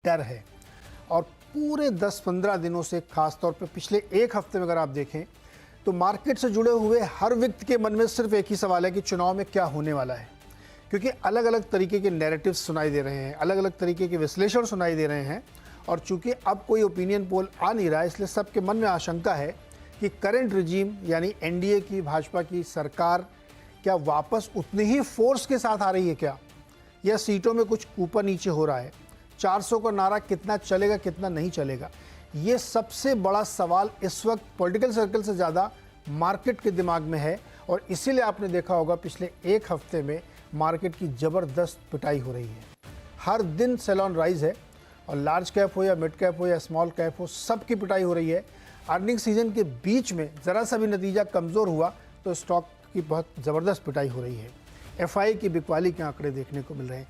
डर है। और पूरे 10-15 दिनों से, खासतौर पे पिछले एक हफ्ते में अगर आप देखें तो मार्केट से जुड़े हुए हर व्यक्ति के मन में सिर्फ एक ही सवाल है कि चुनाव में क्या होने वाला है। क्योंकि अलग अलग तरीके के नैरेटिव्स सुनाई दे रहे हैं, अलग अलग तरीके के विश्लेषण सुनाई दे रहे हैं, और चूंकि अब कोई ओपिनियन पोल आ नहीं रहा है, इसलिए सबके मन में आशंका है कि करंट रिजीम यानी एनडीए की, भाजपा की सरकार क्या वापस उतनी ही फोर्स के साथ आ रही है क्या, या सीटों में कुछ ऊपर नीचे हो रहा है। 400 का नारा कितना चलेगा, कितना नहीं चलेगा, ये सबसे बड़ा सवाल इस वक्त पॉलिटिकल सर्कल से ज़्यादा मार्केट के दिमाग में है। और इसीलिए आपने देखा होगा पिछले एक हफ्ते में मार्केट की ज़बरदस्त पिटाई हो रही है। हर दिन सेल ऑन राइज है, और लार्ज कैप हो या मिड कैप हो या स्मॉल कैप हो, सबकी पिटाई हो रही है। अर्निंग सीजन के बीच में ज़रा सा भी नतीजा कमज़ोर हुआ तो स्टॉक की बहुत ज़बरदस्त पिटाई हो रही है। एफआई की बिकवाली के आंकड़े देखने को मिल रहे हैं।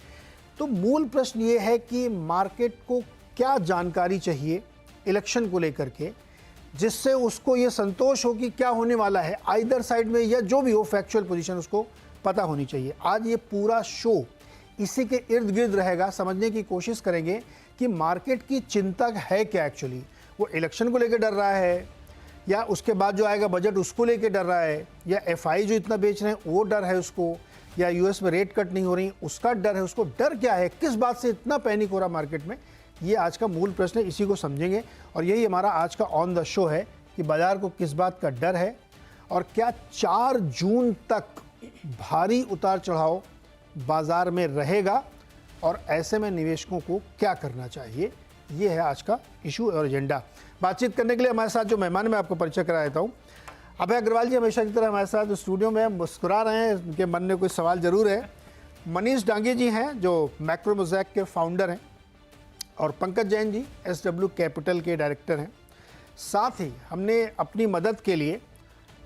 तो मूल प्रश्न ये है कि मार्केट को क्या जानकारी चाहिए इलेक्शन को लेकर के, जिससे उसको ये संतोष हो कि क्या होने वाला है आइदर साइड में, या जो भी हो फैक्चुअल पोजीशन उसको पता होनी चाहिए। आज ये पूरा शो इसी के इर्द गिर्द रहेगा। समझने की कोशिश करेंगे कि मार्केट की चिंता है क्या एक्चुअली। वो इलेक्शन को लेकर डर रहा है, या उसके बाद जो आएगा बजट उसको लेकर डर रहा है, या एफआई जो इतना बेच रहे हैं वो डर है उसको, या यूएस में रेट कट नहीं हो रही उसका डर है उसको। डर क्या है, किस बात से इतना पैनिक हो रहा मार्केट में, ये आज का मूल प्रश्न है। इसी को समझेंगे और यही हमारा आज का ऑन द शो है कि बाजार को किस बात का डर है, और क्या 4 जून तक भारी उतार चढ़ाव बाजार में रहेगा, और ऐसे में निवेशकों को क्या करना चाहिए। ये है आज का इशू और एजेंडा। बातचीत करने के लिए हमारे साथ जो मेहमान मैं आपको परिचय करा देता हूँ। अभय अग्रवाल जी हमेशा की तरह हमारे साथ स्टूडियो में मुस्कुरा रहे हैं, उनके मन में कोई सवाल जरूर है। मनीष डांगे जी हैं जो मैक्रो मोज़ैक के फाउंडर हैं, और पंकज जैन जी एसडब्ल्यू कैपिटल के डायरेक्टर हैं। साथ ही हमने अपनी मदद के लिए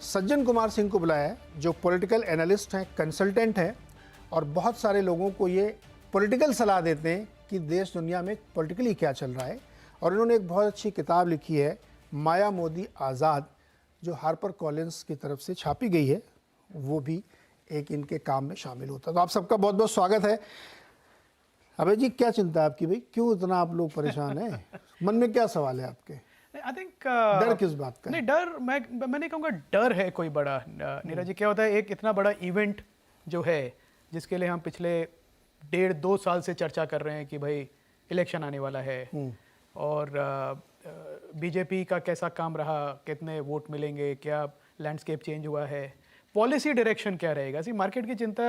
सज्जन कुमार सिंह को बुलाया है, जो पॉलिटिकल एनालिस्ट हैं, कंसल्टेंट हैं, और बहुत सारे लोगों को ये पॉलिटिकल सलाह देते हैं कि देश दुनिया में पॉलिटिकली क्या चल रहा है। और इन्होंने एक बहुत अच्छी किताब लिखी है, माया मोदी आज़ाद, जो हार्पर कॉलिंस की तरफ से छापी गई है, वो भी एक इनके काम में शामिल होता है। तो आप सबका बहुत बहुत स्वागत है। अभय जी, क्या चिंता है आपकी भाई, क्यों इतना आप लोग परेशान हैं? मन में क्या सवाल है आपके? आई थिंक डर किस बात का? नहीं, डर मैं नहीं कहूँगा डर है कोई बड़ा। नीरज जी, क्या होता है, एक इतना बड़ा इवेंट जो है जिसके लिए हम पिछले 1.5-2 साल से चर्चा कर रहे हैं कि भाई इलेक्शन आने वाला है, और बीजेपी का कैसा काम रहा, कितने वोट मिलेंगे, क्या लैंडस्केप चेंज हुआ है, पॉलिसी डायरेक्शन क्या रहेगा। सी मार्केट की चिंता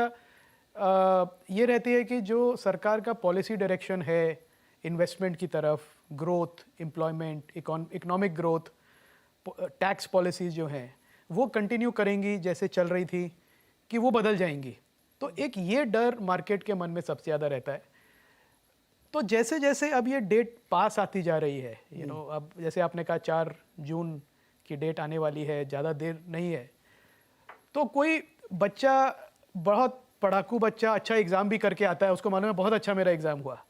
ये रहती है कि जो सरकार का पॉलिसी डायरेक्शन है इन्वेस्टमेंट की तरफ, growth, employment, economic growth, tax policies जो हैं वो कंटिन्यू करेंगी जैसे चल रही थी, कि वो बदल जाएंगी। तो एक ये डर मार्केट के मन में सबसे ज़्यादा रहता है। तो जैसे जैसे अब ये डेट पास आती जा रही है, अब जैसे आपने कहा 4 जून की डेट आने वाली है, ज़्यादा देर नहीं है, तो कोई बच्चा, बहुत पढ़ाकू बच्चा, अच्छा एग्ज़ाम भी करके आता है, उसको मालूम है बहुत अच्छा मेरा एग्ज़ाम हुआ,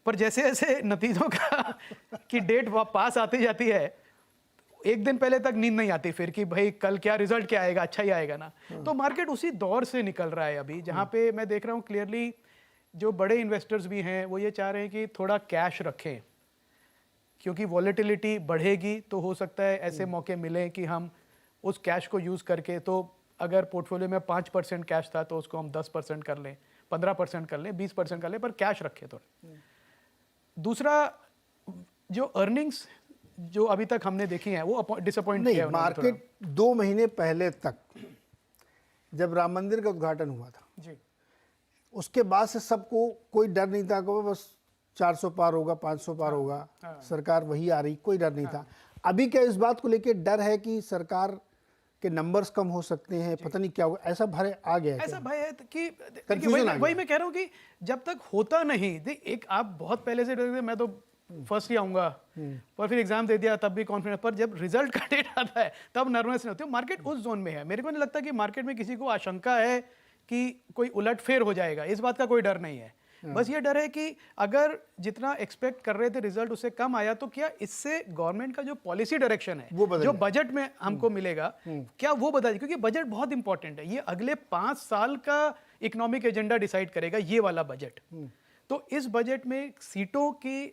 पर जैसे जैसे नतीजों का की डेट पास आती जाती है, एक दिन पहले तक नींद नहीं आती फिर कि भाई कल क्या रिजल्ट क्या आएगा, अच्छा ही आएगा ना। तो मार्केट उसी दौर से निकल रहा है अभी, जहाँ पे मैं देख रहा हूँ क्लियरली जो बड़े इन्वेस्टर्स भी हैं वो ये चाह रहे हैं कि थोड़ा कैश रखें, क्योंकि वॉलेटिलिटी बढ़ेगी तो हो सकता है ऐसे मौके मिलें कि हम उस कैश को यूज़ करके, तो अगर पोर्टफोलियो में 5% कैश था तो उसको हम 10% कर लें, 15% कर लें, 20% कर लें, पर कैश रखें थोड़ा। दूसरा, जो अर्निंग्स जो अभी तक हमने देखी हैं वो डिसअपॉइंट किया है मार्केट 2 महीने पहले तक, जब राम मंदिर का उद्घाटन हुआ था जी, उसके बाद से सबको कोई डर नहीं था कि बस 400 पार होगा, 500 पार होगा, सरकार वही आ रही, कोई डर नहीं था। अभी क्या इस बात को लेके डर है कि सरकार के नंबर्स कम हो सकते हैं, पता नहीं क्या होगा, ऐसा भय आ गया है? ऐसा भय है कि वही मैं कह रहा हूँ कि जब तक होता नहीं, एक आप बहुत पहले से डरते, मैं तो फर्स्ट ही आऊंगा, पर फिर एग्जाम दे दिया तब भी कॉन्फिडेंस, पर जब रिजल्ट का डेट आता है तब नर्वस नहीं होती। मार्केट उस जोन में है। मेरे को नहीं लगता कि मार्केट में किसी को आशंका है कि कोई उलटफेर हो जाएगा, इस बात का कोई डर नहीं है। बस ये डर है कि अगर जितना एक्सपेक्ट कर रहे थे रिजल्ट उससे कम आया, तो क्या इससे गवर्नमेंट का जो पॉलिसी डायरेक्शन है, जो बजट में हमको मिलेगा, क्या वो बदल, क्योंकि बजट बहुत इंपॉर्टेंट है। ये अगले 5 साल का इकोनॉमिक एजेंडा डिसाइड करेगा, ये वाला बजट। तो इस बजट में सीटों की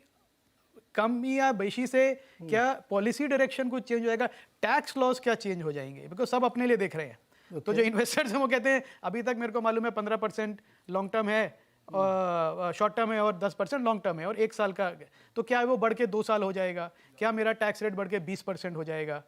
कम या बेशी से क्या पॉलिसी डायरेक्शन कुछ चेंज हो जाएगा, टैक्स लॉस क्या चेंज हो जाएंगे, बिकॉज सब अपने लिए देख रहे हैं। तो जो इन्वेस्टर्स हैं वो कहते हैं अभी तक मेरे को मालूम है 15% लॉन्ग टर्म है, शॉर्ट टर्म है और 10% लॉन्ग टर्म है और 1 साल का, तो क्या वो बढ़ के 2 साल हो जाएगा, क्या मेरा टैक्स रेट बढ़ के 20% हो जाएगा।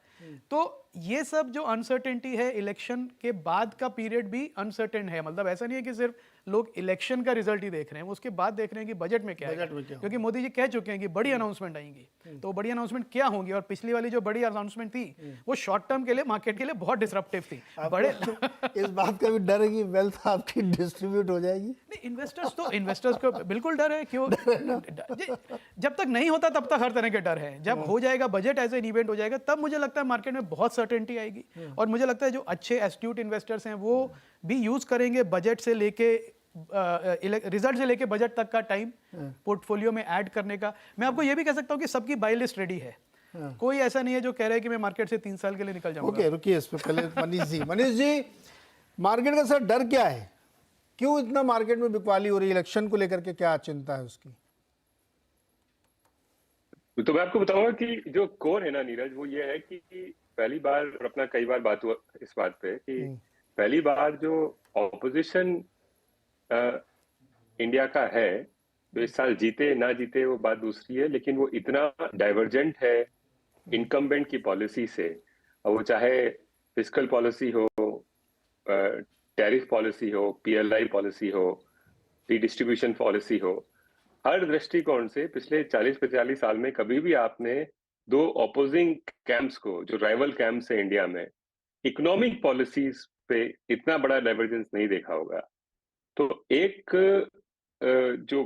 तो ये सब जो अनसर्टेनिटी है, इलेक्शन के बाद का पीरियड भी अनसर्टेन है। मतलब ऐसा नहीं है कि सिर्फ लोग इलेक्शन का रिजल्ट ही देख रहे हैं, उसके बाद देख रहे हैं कि बजट में क्या है, क्योंकि मोदी जी कह चुके हैं कि बड़ी अनाउंसमेंट आएंगी। तो बड़ी अनाउंसमेंट क्या होंगी, और पिछली वाली जो बड़ी अनाउंसमेंट थी वो शॉर्ट टर्म के लिए, मार्केट के लिए बहुत डिसरप्टिव थी। बड़े इस बात का भी डर है कि वेल्थ आपकी डिस्ट्रीब्यूट हो जाएगी। नहीं, इन्वेस्टर्स को बिल्कुल डर है। क्यों? जब तक नहीं होता तब तक हर तरह के डर है। जब हो जाएगा बजट एज एन इवेंट हो जाएगा, तब मुझे लगता है मार्केट में बहुत सर्टेनिटी आएगी। और मुझे लगता है जो अच्छे एस्ट्यूट इन्वेस्टर्स हैं वो भी यूज करेंगे बजट से लेके रिजल्ट से लेके बजट तक का टाइम पोर्टफोलियो में ऐड करने का। मैं आपको ये भी कह सकता हूँ कि सबकी बाय लिस्ट रेडी है। कोई ऐसा नहीं है जो कह रहा है कि मैं मार्केट से 3 साल के लिए निकल जाऊंगा। ओके, रुकिए इस पे पहले। मनीष जी, मार्केट का सर डर क्या है? क्यों इतना मार्केट में बिकवाली हो रही है? इलेक्शन को लेकर के क्या चिंता है उसकी? तो मैं आपको बताऊंगा कि जो कोर है ना नीरज, वो ये है कि पहली बार, और अपना कई बार बात हुआ इस बात पे कि पहली बार जो ऑपोजिशन इंडिया का है, तो इस साल जीते ना जीते वो बात दूसरी है, लेकिन वो इतना डाइवर्जेंट है इनकम्बेंट की पॉलिसी से, और वो चाहे फिस्कल पॉलिसी हो, टैरिफ पॉलिसी हो, पीएलआई पॉलिसी हो, रीडिस्ट्रीब्यूशन पॉलिसी हो, हर दृष्टिकोण से पिछले 40-45 साल में कभी भी आपने दो ऑपोजिंग कैंप्स को, जो राइवल कैंप्स है इंडिया में, इकोनॉमिक पॉलिसीज पे इतना बड़ा डाइवर्जेंस नहीं देखा होगा। तो एक जो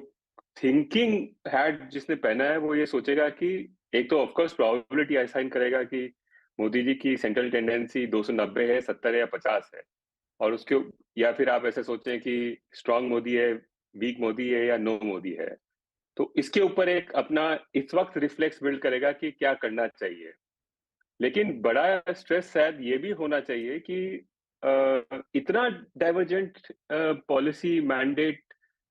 थिंकिंग हैट जिसने पहना है वो ये सोचेगा कि एक तो ऑफकोर्स प्रोबेबिलिटी असाइन करेगा कि मोदी जी की सेंट्रल टेंडेंसी 290 है, 70 है या 50 है, और उसके, या फिर आप ऐसे सोचें कि स्ट्रांग मोदी है, वीक मोदी है या नो मोदी है, तो इसके ऊपर एक अपना इस वक्त रिफ्लेक्स बिल्ड करेगा कि क्या करना चाहिए। लेकिन बड़ा स्ट्रेस शायद ये भी होना चाहिए कि इतना divergent policy mandate,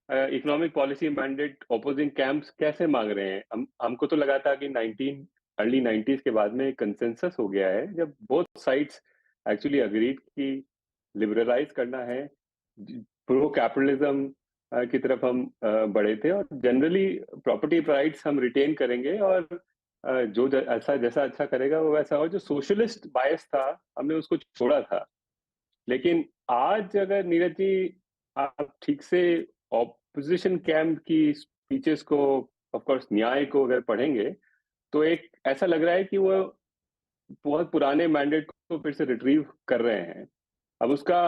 economic policy mandate opposing camps कैसे मांग रहे हैं। हमको तो लगा था कि अर्ली 90s के बाद में कंसेंसस हो गया है, जब बोथ साइड्स एक्चुअली अग्रीड कि लिबरलाइज करना है, प्रो कैपिटलिज्म की तरफ हम बढ़े थे, और जनरली प्रॉपर्टी राइट्स हम रिटेन करेंगे, और जो ऐसा जैसा अच्छा करेगा वो वैसा हो। जो सोशलिस्ट बायस था हमने उसको छोड़ा था। लेकिन आज अगर नीरज जी आप ठीक से ऑपोजिशन कैंप की स्पीचेस को, ऑफ कोर्स न्याय को अगर पढ़ेंगे, तो एक ऐसा लग रहा है कि वो बहुत पुराने मैंडेट को फिर से रिट्रीव कर रहे हैं। अब उसका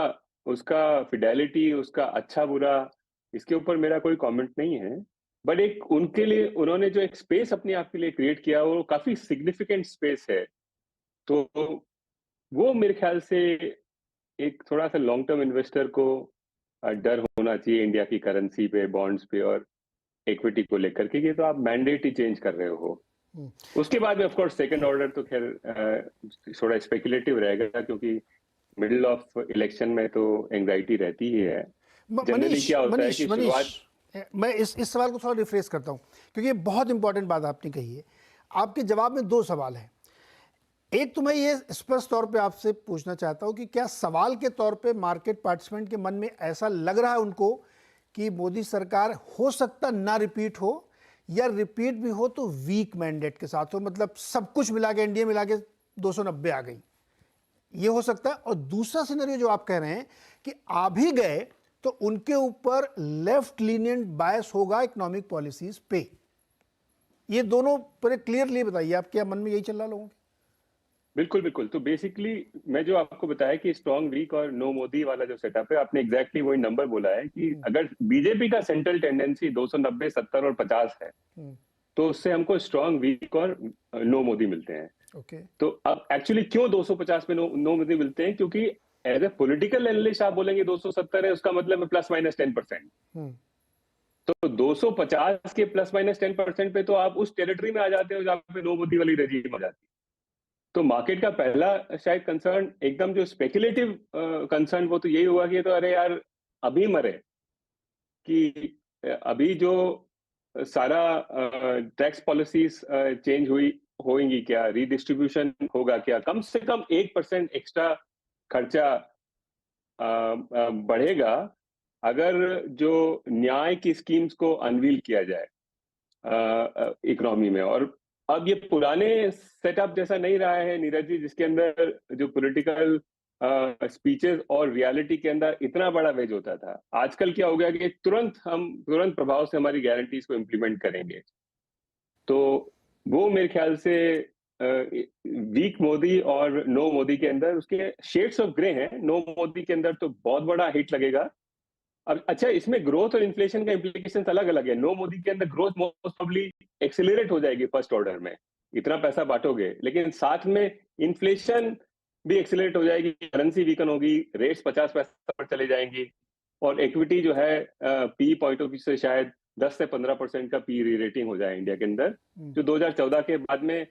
उसका फिडेलिटी, उसका अच्छा बुरा, इसके ऊपर मेरा कोई कमेंट नहीं है, बट एक उनके लिए उन्होंने जो एक स्पेस अपने आप के लिए क्रिएट किया वो काफी सिग्निफिकेंट स्पेस है। तो वो मेरे ख्याल से एक थोड़ा सा लॉन्ग टर्म इन्वेस्टर को डर होना चाहिए इंडिया की करेंसी पे, बॉन्ड्स पे और इक्विटी को लेकर के, कि तो आप मैंडेट ही चेंज कर रहे हो। उसके बाद में ऑफ कोर्स सेकंड ऑर्डर तो खैर थोड़ा स्पेकुलेटिव रहेगा, क्योंकि मिडिल ऑफ इलेक्शन में तो एंग्जाइटी रहती ही है। जनरली क्या होता है कि शुरुआत, मैं इस सवाल को थोड़ा रिफ्रेश करता हूं, क्योंकि ये बहुत इंपॉर्टेंट बात आपने कही है। आपके जवाब में 2 सवाल हैं। एक तो मैं ये स्पष्ट तौर पे आपसे पूछना चाहता हूं कि क्या सवाल के तौर पे मार्केट पार्टिसिपेंट के मन में ऐसा लग रहा है उनको कि मोदी सरकार हो सकता ना रिपीट हो, या रिपीट भी हो तो वीक मैंडेट के साथ हो, मतलब सब कुछ मिला के, एनडीए मिला के 290 आ गई, ये हो सकता है। और दूसरा सिनेरियो जो आप कह रहे हैं कि आ भी गए तो उनके ऊपर लेफ्ट लीनियंट बायस होगा इकोनॉमिक पॉलिसीज पे। ये दोनों पर क्लियरली बताइए, आपके मन में यही चल रहा लोगों के? बिल्कुल बिल्कुल। तो बेसिकली मैं जो आपको बताया कि स्ट्रॉन्ग वीक और नो मोदी वाला जो सेटअप है, आपने एग्जैक्टली वही नंबर बोला है कि अगर बीजेपी का सेंट्रल टेंडेंसी 290, 70 और 50 है, तो उससे हमको स्ट्रॉन्ग वीक और नो मोदी मिलते हैं। तो अब एक्चुअली क्यों 250 में नो मोदी मिलते हैं? क्योंकि एज ए पॉलिटिकल एनालिस्ट आप बोलेंगे 270 है, उसका मतलब है ±10%। तो 250 के ±10% पे तो आप उस टेरिटरी में आ जाते हो जहां पे नो मोदी वाली रेजीम आ जाती है। तो मार्केट का पहला शायद कंसर्न, एकदम जो स्पेकुलेटिव कंसर्न, वो तो यही हुआ कि तो अरे यार अभी मरे कि अभी जो सारा टैक्स पॉलिसीज चेंज होंगी क्या, रीडिस्ट्रीब्यूशन होगा क्या, कम से कम 1% एक्स्ट्रा खर्चा बढ़ेगा अगर जो न्याय की स्कीम्स को अनवील किया जाए इकोनॉमी में। और अब ये पुराने सेटअप जैसा नहीं रहा है नीरज जी, जिसके अंदर जो पॉलिटिकल स्पीचेस और रियलिटी के अंदर इतना बड़ा वेज होता था। आजकल क्या हो गया कि तुरंत प्रभाव से हमारी गारंटीज को इम्प्लीमेंट करेंगे। तो वो मेरे ख्याल से वीक मोदी और नो मोदी के अंदर उसके शेड्स ऑफ ग्रे हैं। नो मोदी के अंदर तो बहुत बड़ा हिट लगेगा। अब अच्छा, इसमें ग्रोथ और इन्फ्लेशन का इम्प्लीकेशन अलग अलग है। नो मोदी के अंदर ग्रोथ मोस्ट प्रोबेबली एक्सेलरेट हो जाएगी फर्स्ट ऑर्डर में, इतना पैसा बांटोगे, लेकिन साथ में इन्फ्लेशन भी एक्सेलरेट हो जाएगी, करेंसी वीकन होगी, रेट्स 50 पैसा पर चले जाएंगी, और इक्विटी जो है पी पॉइंट ऑफ व्यू से शायद 10 से 15% का पी री रेटिंग हो जाए इंडिया के अंदर, जो 2014 के बाद में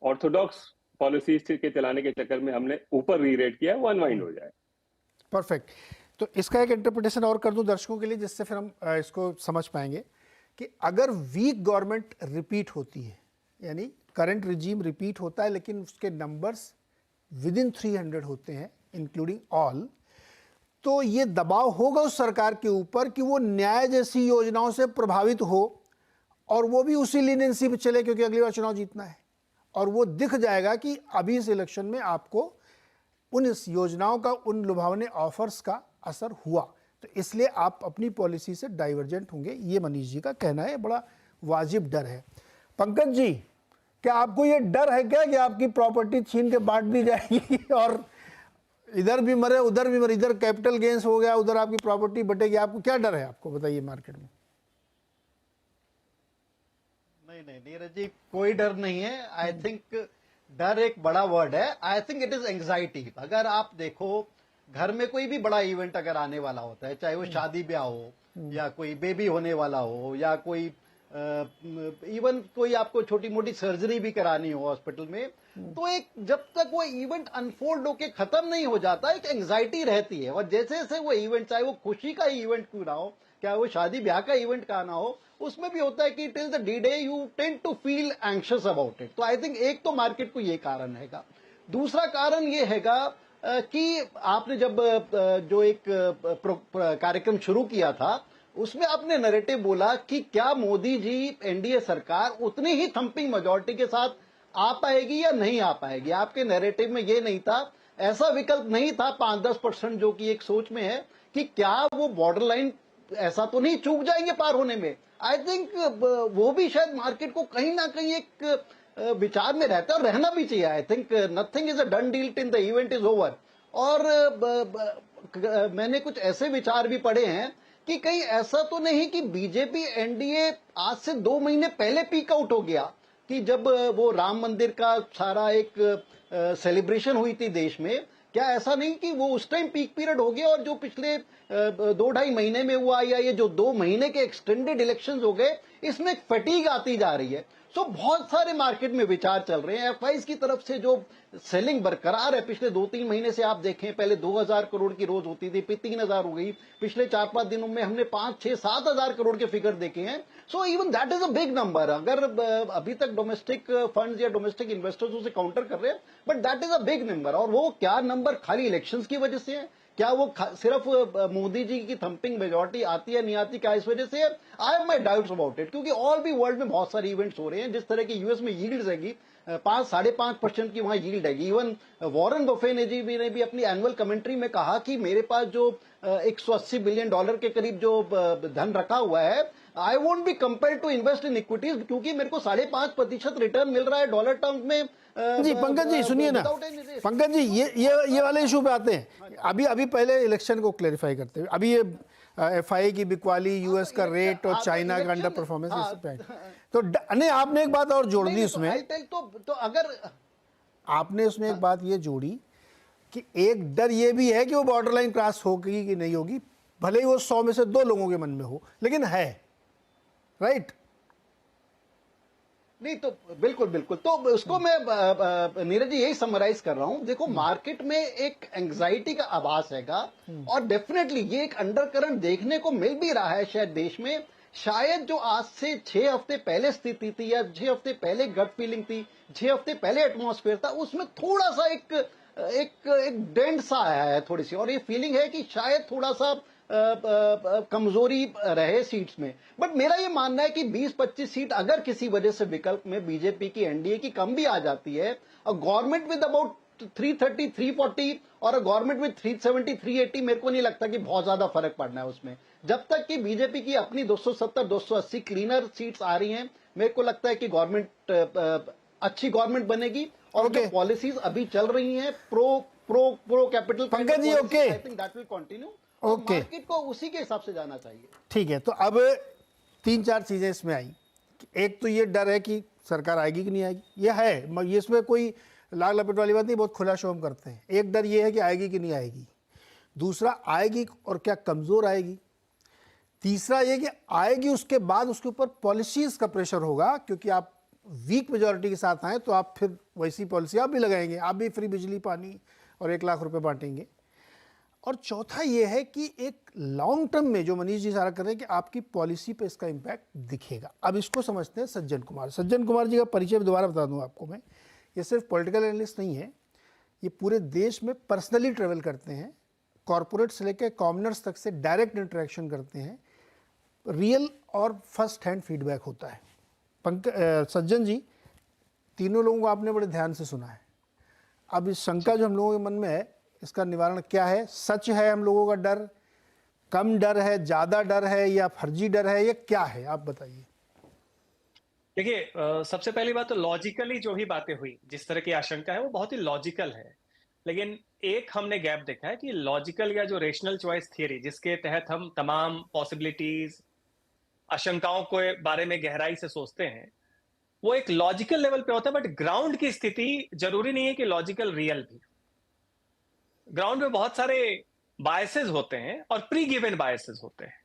ऑर्थोडॉक्स पॉलिसीज के चलाने के चक्कर में हमने ऊपर री रेट किया, वो अनवाइंड हो जाए। परफेक्ट। तो इसका एक इंटरप्रिटेशन और कर दूं दर्शकों के लिए, जिससे फिर हम इसको समझ पाएंगे कि अगर वीक गवर्नमेंट रिपीट होती है, यानी करंट रिजीम रिपीट होता है लेकिन उसके नंबर्स विद इन 300 होते हैं इंक्लूडिंग ऑल, तो ये दबाव होगा उस सरकार के ऊपर कि वो न्याय जैसी योजनाओं से प्रभावित हो और वो भी उसी लीनियंसी पे चले, क्योंकि अगली बार चुनाव जीतना है। और वो दिख जाएगा कि अभी इस इलेक्शन में आपको उन इस योजनाओं का, उन लुभावने ऑफर्स का असर हुआ, तो इसलिए आप अपनी पॉलिसी से डाइवर्जेंट होंगे, ये मनीष जी का कहना है। बड़ा वाजिब डर है। पंकज जी, क्या आपको ये डर है क्या कि आपकी प्रॉपर्टी छीन के बांट दी जाएगी और इधर भी मरे उधर भी मरे, इधर कैपिटल गेंस हो गया उधर आपकी प्रॉपर्टी बटेगी? आपको क्या डर है, आपको बताइए मार्केट में? नहीं नीरज जी, कोई डर नहीं है। आई थिंक डर एक बड़ा वर्ड है। I think it is anxiety. अगर आप देखो, घर में कोई भी बड़ा इवेंट अगर आने वाला होता है, चाहे वो शादी ब्याह हो या कोई बेबी होने वाला हो या कोई इवन कोई आपको छोटी मोटी सर्जरी भी करानी हो हॉस्पिटल में, तो एक जब तक वो इवेंट अनफोल्ड होके खत्म नहीं हो जाता, एक एंग्जाइटी रहती है। और जैसे जैसे वो इवेंट, चाहे वो खुशी का इवेंट क्यों ना हो, क्या वो शादी ब्याह का इवेंट का ना हो, उसमें भी होता है कि till the D day you tend to feel anxious about it. तो आई थिंक एक तो मार्केट को ये कारण हैगा। दूसरा कारण ये हैगा कि आपने जब जो एक कार्यक्रम शुरू किया था, उसमें आपने नैरेटिव बोला कि क्या मोदी जी, एनडीए सरकार उतनी ही थंपिंग मेजॉरिटी के साथ आ पाएगी या नहीं आ पाएगी। आपके नैरेटिव में ये नहीं था, ऐसा विकल्प नहीं था 5-10% जो कि एक सोच में है कि क्या वो बॉर्डर लाइन ऐसा तो नहीं चूक जाएंगे पार होने में। आई थिंक वो भी शायद मार्केट को कहीं ना कहीं एक विचार में रहता है और रहना भी चाहिए। I think nothing is a done deal till the event is over. और मैंने कुछ ऐसे विचार भी पढ़े हैं कि कहीं ऐसा तो नहीं कि बीजेपी एनडीए आज से 2 महीने पहले पीक आउट हो गया, कि जब वो राम मंदिर का सारा एक सेलिब्रेशन हुई थी देश में, क्या ऐसा नहीं कि वो उस टाइम पीक पीरियड हो गया और जो पिछले 2-2.5 महीने में हुआ या ये जो 2 महीने के एक्सटेंडेड इलेक्शंस हो गए, इसमें फटीग आती जा रही है। सो बहुत सारे मार्केट में विचार चल रहे हैं। एफआईज की तरफ से जो सेलिंग बरकरार है पिछले 2-3 महीने से, आप देखें पहले 2000 करोड़ की रोज होती थी, फिर 3000 हो गई, पिछले 4-5 दिनों में हमने 5-6-7 करोड़ के फिगर देखे हैं। So even that is a big number. अगर अभी तक डोमेस्टिक फंड्स या डोमेस्टिक इन्वेस्टर्स उसे काउंटर कर रहे हैं, but that is a big number. और वो क्या नंबर खाली इलेक्शंस की वजह से है? क्या वो सिर्फ मोदी जी की थंपिंग मेजॉरिटी आती है नहीं आती, क्या इस वजह से है? I have my doubts about it, क्योंकि ऑल भी वर्ल्ड में बहुत सारे इवेंट्स हो रहे हैं। जिस तरह की यूएस में यील्ड्स हैगी, 5-5.5% की वहां यील्ड हैगी। इवन वॉरेन बफे ने भी अपनी एनुअल कमेंट्री में कहा कि मेरे पास जो $180 बिलियन के करीब जो धन रखा हुआ है, I won't be compare to invest in equities, क्योंकि मेरे को 5.5% रिटर्न मिल रहा है डॉलर टर्म्स में। जी पंकज जी सुनिए ना, पंकज जी ये वाले इशू पे आते हैं। अभी पहले इलेक्शन को क्लेरिफाई करते हैं। अभी ये एफआई की बिकवाली, यूएस का रेट और चाइना का अंडर परफॉर्मेंस, इस पे तो नहीं, आपने एक बात और जोड़ दी उसमें। तो अगर आपने उसमें एक बात ये जोड़ी कि एक डर ये भी है कि वो बॉर्डर लाइन क्रॉस होगी कि नहीं होगी, भले ही वो 100 में से 2 लोगों के मन में हो, लेकिन है, राइट? नहीं तो बिल्कुल तो उसको मैं नीरज जी यही समराइज कर रहा हूं। देखो, मार्केट में एक एंग्जाइटी का आभास हैगा और डेफिनेटली ये एक अंडर करंट देखने को मिल भी रहा है शायद देश में शायद जो आज से 6 हफ्ते पहले स्थिति थी या 6 हफ्ते पहले गट फीलिंग थी, 6 हफ्ते पहले एटमॉस्फेयर था, उसमें थोड़ा सा एक डेंट सा आया है थोड़ी सी, और ये फीलिंग है कि शायद थोड़ा सा कमजोरी रहे सीट्स में। बट मेरा ये मानना है कि 20-25 सीट अगर किसी वजह से विकल्प में बीजेपी की, एनडीए की कम भी आ जाती है, और गवर्नमेंट विद अबाउट 330, 340 और गवर्नमेंट विद 370, 380, मेरे को नहीं लगता कि बहुत ज्यादा फर्क पड़ना है उसमें। जब तक कि बीजेपी की अपनी 270, 280 क्लीनर सीट्स आ रही हैं, मेरे को लगता है कि गवर्नमेंट अच्छी गवर्नमेंट बनेगी। और जो पॉलिसीज अभी चल रही हैं pro capital, Pankaj ji, okay, I think that will continue. Okay, market को उसी के हिसाब से जाना चाहिए। ठीक है, तो अब 3-4 चीजें इसमें आई। एक तो ये डर है कि सरकार आएगी कि नहीं आएगी, ये है, ये इसमें कोई लाल लपेट वाली बात नहीं, बहुत खुला शो हम करते हैं। एक डर ये है कि आएगी कि नहीं आएगी, दूसरा आएगी और क्या कमजोर आएगी, तीसरा ये कि आएगी उसके बाद उसके ऊपर पॉलिसीज का प्रेशर होगा, क्योंकि आप वीक मेजॉरिटी के साथ आए तो आप फिर वैसी पॉलिसी आप भी लगाएंगे, आप भी फ्री बिजली पानी और 1 लाख रुपए बांटेंगे। और चौथा ये है कि एक लॉन्ग टर्म में जो मनीष जी सारा कर रहे हैं कि आपकी पॉलिसी पे इसका इम्पैक्ट दिखेगा। अब इसको समझते हैं सज्जन कुमार। सज्जन कुमार जी का परिचय दोबारा बता दूं आपको मैं, ये सिर्फ पॉलिटिकल एनालिस्ट नहीं है, ये पूरे देश में पर्सनली ट्रेवल करते हैं, कॉरपोरेट से लेकर कॉमनर्स तक से डायरेक्ट इंटरेक्शन करते हैं, रियल और फर्स्ट हैंड फीडबैक होता है। सज्जन जी, तीनों लोगों को आपने बड़े ध्यान से सुना है। अब इस शंका जो हम लोगों के मन में है, इसका निवारण क्या है? सच है हम लोगों का डर, कम डर है, ज्यादा डर है, या फर्जी डर है, या क्या है, आप बताइए। देखिए, सबसे पहली बात तो लॉजिकली जो ही बातें हुई, जिस तरह की आशंका है वो बहुत ही लॉजिकल है। लेकिन एक हमने गैप देखा है कि लॉजिकल या जो रेशनल चॉइस थियरी, जिसके तहत हम तमाम पॉसिबिलिटीज, आशंकाओं के बारे में गहराई से सोचते हैं, वो एक लॉजिकल लेवल पे होता है। बट ग्राउंड की स्थिति जरूरी नहीं है कि लॉजिकल रियल भी। ग्राउंड में बहुत सारे बायसेस होते हैं और प्री गिवन बायसेस होते हैं।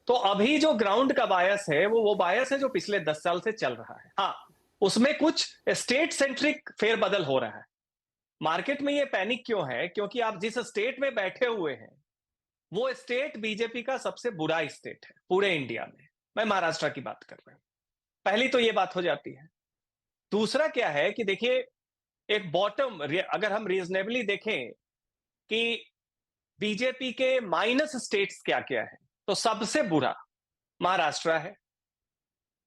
तो अभी जो ग्राउंड का बायस है वो बायस है जो पिछले 10 साल से चल रहा है। हाँ, उसमें कुछ स्टेट सेंट्रिक फेरबदल हो रहा है। मार्केट में ये पैनिक क्यों है? क्योंकि आप जिस स्टेट में बैठे हुए हैं वो स्टेट बीजेपी का सबसे बुरा स्टेट है पूरे इंडिया में। मैं महाराष्ट्र की बात कर रहा हूं। पहली तो ये बात हो जाती है। दूसरा क्या है कि देखिए, एक बॉटम, अगर हम रीजनेबली देखें कि बीजेपी के माइनस स्टेट्स क्या क्या है, तो सबसे बुरा महाराष्ट्र है,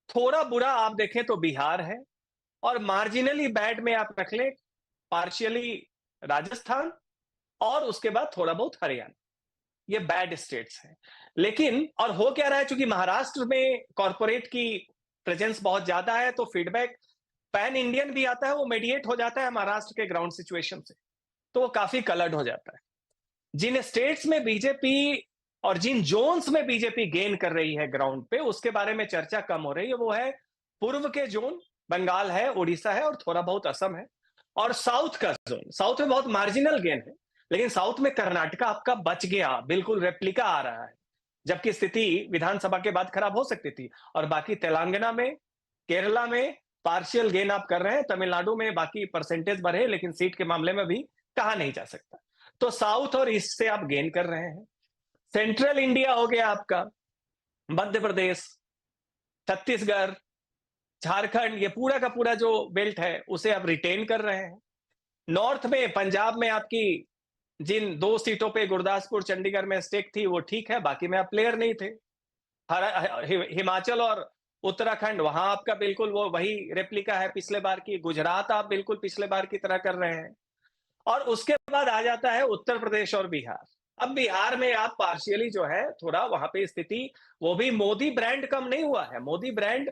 थोड़ा बुरा आप देखें तो बिहार है, और मार्जिनली बैड में आप रख लें पार्शियली राजस्थान, और उसके बाद थोड़ा बहुत हरियाणा। ये बैड स्टेट्स हैं। लेकिन और हो क्या रहा है, चूंकि महाराष्ट्र में कॉर्पोरेट की प्रेजेंस बहुत ज्यादा है, तो फीडबैक पैन इंडियन भी आता है, वो मेडिएट हो जाता है महाराष्ट्र के ग्राउंड सिचुएशन से, तो वो काफी कलर्ड हो जाता है। जिन स्टेट्स में बीजेपी और जिन जोन्स में बीजेपी गेन कर रही है ग्राउंड पे, उसके बारे में चर्चा कम हो रही है। वो है पूर्व के जोन, बंगाल है, उड़ीसा है, और थोड़ा बहुत असम है, और साउथ का जोन। साउथ में बहुत मार्जिनल गेन है, लेकिन साउथ में कर्नाटका आपका बच गया, बिल्कुल रेप्लिका आ रहा है, जबकि स्थिति विधानसभा के बाद खराब हो सकती थी। और बाकी तेलंगाना में, केरला में पार्शियल गेन आप कर रहे हैं, तमिलनाडु में बाकी परसेंटेज बढ़े, लेकिन सीट के मामले में भी कहा नहीं जा सकता। तो साउथ और ईस्ट से आप गेन कर रहे हैं। सेंट्रल इंडिया हो गया आपका, मध्य प्रदेश, छत्तीसगढ़, झारखंड, ये पूरा का पूरा जो बेल्ट है उसे आप रिटेन कर रहे हैं। नॉर्थ में, पंजाब में आपकी जिन 2 सीटों पे गुरदासपुर, चंडीगढ़ में स्टेक थी वो ठीक है, बाकी में आप प्लेयर नहीं थे। हिमाचल और उत्तराखंड, वहां आपका बिल्कुल वो वही रेप्लिका है पिछले बार की। गुजरात आप बिल्कुल पिछले बार की तरह कर रहे हैं। और उसके बाद आ जाता है उत्तर प्रदेश और बिहार। अब बिहार में आप पार्शियली जो है थोड़ा वहां पे स्थिति, वो भी मोदी ब्रांड कम नहीं हुआ है। मोदी ब्रांड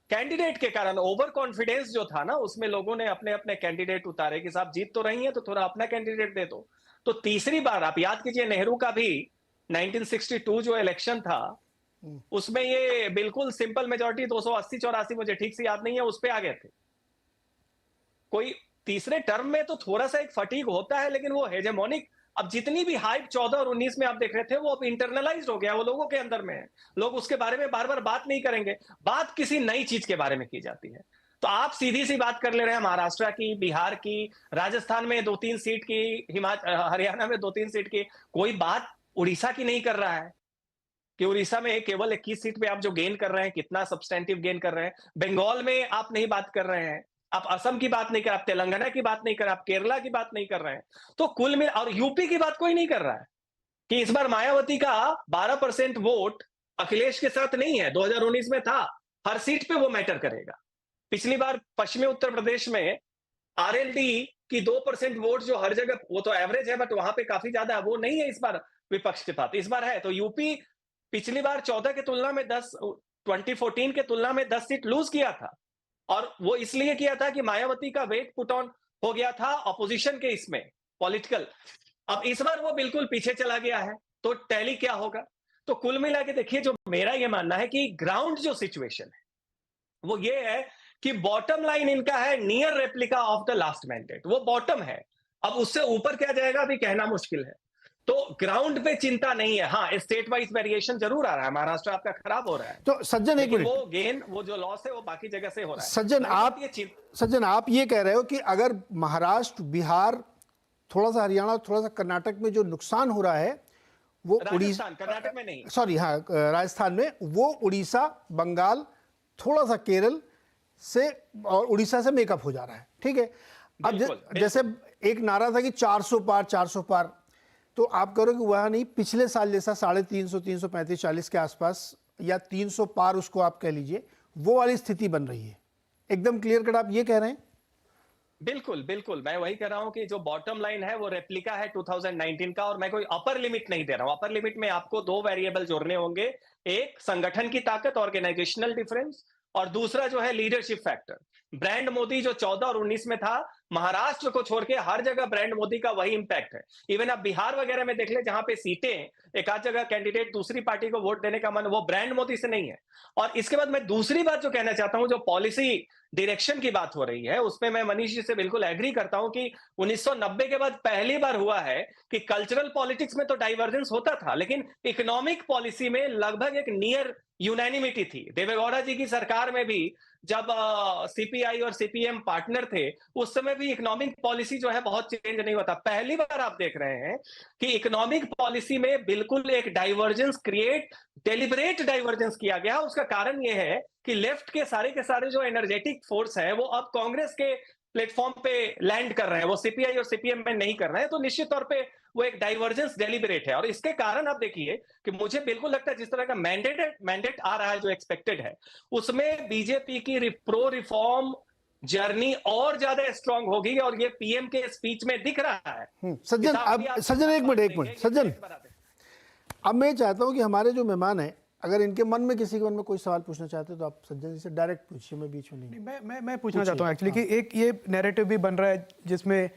कैंडिडेट के कारण, ओवर कॉन्फिडेंस जो था ना, उसमें लोगों ने अपने अपने कैंडिडेट उतारे कि साहब जीत तो रही है तो थोड़ा अपना कैंडिडेट दे दो। तो तीसरी बार आप याद कीजिए, नेहरू का भी 1962 जो इलेक्शन था, उसमें ये बिल्कुल सिंपल मेजॉरिटी 280-84, मुझे ठीक से याद नहीं है, उस पे आ गए थे। कोई तीसरे टर्म में तो थोड़ा सा एक फटीग होता है, लेकिन वो हेजेमोनिक, अब जितनी भी हाइप 14 और 19 में आप देख रहे थे, वो अब इंटरनलाइज हो गया, वो लोगों के अंदर में है। लोग उसके बारे में बार बार बात नहीं करेंगे, बात किसी नई चीज के बारे में की जाती है। तो आप सीधी सी बात कर ले रहे हैं महाराष्ट्र की, बिहार की, राजस्थान में 2-3 सीट की, हरियाणा में 2-3 सीट की, कोई बात उड़ीसा की नहीं कर रहा है। कि उड़ीसा में केवल 21 सीट पे आप जो गेन कर रहे हैं, कितना सब्सटेंटिव गेन कर रहे हैं। बंगाल में आप नहीं बात कर रहे हैं, आप असम की बात नहीं कर, आप तेलंगाना की बात नहीं कर, आप केरला की बात नहीं कर रहे हैं। तो कुल मिला, और यूपी की बात कोई नहीं कर रहा है कि इस बार मायावती का 12% वोट अखिलेश के साथ नहीं है, 2019 में था। हर सीट पे वो मैटर करेगा। पिछली बार पश्चिमी उत्तर प्रदेश में आरएलडी की 2% वोट जो हर जगह, वो तो एवरेज है बट वहां पे काफी ज्यादा है, वो नहीं है इस बार विपक्ष के साथ, इस बार है। तो यूपी पिछली बार 14 के तुलना में 2014 के तुलना में 10 सीट लूज किया था, और वो इसलिए किया था कि मायावती का वेट पुट ऑन हो गया था ऑपोजिशन के इसमें पॉलिटिकल। अब इस बार वो बिल्कुल पीछे चला गया है, तो टैली क्या होगा? तो कुल मिला के देखिए, जो मेरा ये मानना है कि ग्राउंड जो सिचुएशन है वो ये है कि बॉटम लाइन इनका है near replica of the last mandate, वो बॉटम है। अब उससे ऊपर क्या जाएगा अभी कहना मुश्किल है। तो ग्राउंड पे चिंता नहीं है। हाँ, स्टेट वाइज वेरिएशन जरूर आ रहा है, महाराष्ट्र आपका खराब हो रहा है, तो सज्जन एक लेकिन मिनट, वो गेन, वो जो लॉस है वो बाकी जगह से हो रहा है। सज्जन आप ये कह रहे हो कि अगर महाराष्ट्र, बिहार, थोड़ा सा हरियाणा, थोड़ा सा कर्नाटक में जो नुकसान हो रहा है वो उड़ीसा, कर्नाटक में नहीं, सॉरी हाँ राजस्थान में, वो उड़ीसा, बंगाल, थोड़ा सा केरल से और उड़ीसा से मेकअप हो जा रहा है, ठीक है। अब जैसे एक नारा था कि 400 पार 400 पार, तो आप करो कि वह नहीं, पिछले साल जैसा 350, 335, 40 के आसपास या 300 पार उसको आप कह लीजिए, वो वाली स्थिति बन रही है। एकदम क्लियर कट आप ये कह रहे हैं? बिल्कुल बिल्कुल, मैं वही कह रहा हूं कि जो बॉटम लाइन है वो रेप्लिका है 2019 का, और मैं कोई अपर लिमिट नहीं दे रहा हूं। अपर लिमिट में आपको 2 वेरिएबल जोड़ने होंगे, एक संगठन की ताकत, ऑर्गेनाइजेशनल डिफरेंस, और दूसरा जो है लीडरशिप फैक्टर। ब्रांड मोदी जो 14 और 19 में था, महाराष्ट्र को छोड़ के हर जगह ब्रांड मोदी का वही इंपैक्ट है। इवन आप बिहार वगैरह में देख ले, जहां पे सीटें एक आध जगह कैंडिडेट दूसरी पार्टी को वोट देने का मन, वो ब्रांड मोदी से नहीं है। और इसके बाद मैं दूसरी बात जो कहना चाहता हूं, जो पॉलिसी डायरेक्शन की बात हो रही है, उसमें मैं मनीष जी से बिल्कुल एग्री करता हूं कि 1990 के बाद पहली बार हुआ है कि कल्चरल पॉलिटिक्स में तो डाइवर्जेंस होता था, लेकिन इकोनॉमिक पॉलिसी में लगभग एक नियर यूनानिमिटी थी। देवेगौड़ा जी की सरकार में भी जब सीपीआई और सीपीएम पार्टनर थे, उस समय भी इकोनॉमिक पॉलिसी जो है बहुत चेंज नहीं हुआ था। पहली बार आप देख रहे हैं कि इकोनॉमिक पॉलिसी में बिल्कुल एक डाइवर्जेंस क्रिएट, डेलिबरेट डाइवर्जेंस किया गया। उसका कारण यह है कि लेफ्ट के सारे जो एनर्जेटिक फोर्स है वो अब कांग्रेस के प्लेटफॉर्म पे लैंड कर रहे हैं, वो सीपीआई और सीपीएम में नहीं कर रहे हैं। तो निश्चित तौर पे वो एक डाइवर्जेंस डेलिबरेट है, और इसके कारण आप देखिए कि मुझे बिल्कुल लगता है जिस तरह का मैंडेट आ रहा है जो एक्सपेक्टेड है, उसमें बीजेपी की प्रो रिफॉर्म जर्नी और ज्यादा स्ट्रांग होगी, और ये पीएम के स्पीच में दिख रहा है। सज्जन, अब सज्जन एक मिनट सज्जन, अब मैं चाहता हूं कि हमारे जो मेहमान हैं, अगर इनके मन में, किसी के मन में कोई सवाल पूछना चाहते हो तो आप सज्जन जी से डायरेक्ट पूछिए, मैं बीच में नहीं। मैं पूछना चाहता हूँ एक्चुअली कि एक ये नैरेटिव भी बन रहा है जिसमें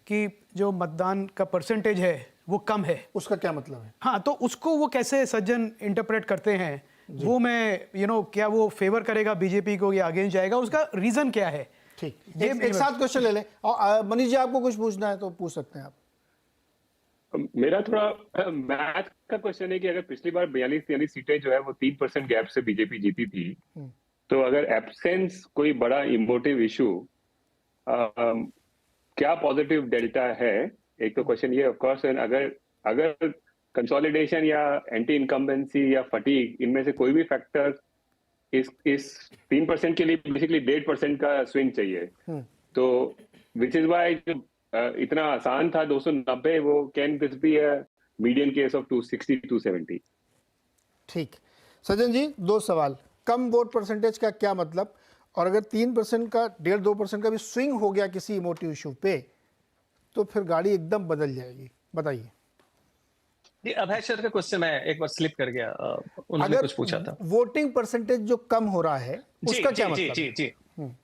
कि जो मतदान का परसेंटेज है वो कम है। उसका क्या मतलब है? हाँ, तो उसको वो कैसे सज्जन इंटरप्रेट करते हैं, वो मैं क्या वो फेवर करेगा बीजेपी को या अगेंस्ट जाएगा, उसका रीजन क्या है? ठीक, एक साथ क्वेश्चन ले लें, और मनीष जी आपको कुछ पूछना है तो पूछ सकते हैं आप। मेरा थोड़ा मैथ का क्वेश्चन है कि अगर पिछली बार 42-43 सीटें जो है वो 3% गैप से बीजेपी जीती थी, तो अगर एब्सेंस कोई बड़ा इमोटिव इशू, क्या पॉजिटिव डेल्टा है? एक तो क्वेश्चन ये ऑफ कोर्स, अगर कंसोलिडेशन या एंटी इनकम्बेंसी या फटीग, इनमें से कोई भी फैक्टर इस 3% के लिए बेसिकली 1.5% का स्विंग चाहिए, तो विच इज वाई इतना आसान था 290, वो can this be a median case of 260-270? ठीक, सज्जन जी 2 सवाल। कम वोट परसेंटेज का क्या मतलब, और अगर 3% का 1.5-2% का भी स्विंग हो गया किसी इमोटिव इशू पे, तो फिर गाड़ी एकदम बदल जाएगी, बताइए। जी, अभय सर का क्वेश्चन मैं एक बार स्लिप कर गया, उन्होंने कुछ पूछा था। वोटिंग परसेंटेज जो कम हो रहा है उसका क्या मतलब?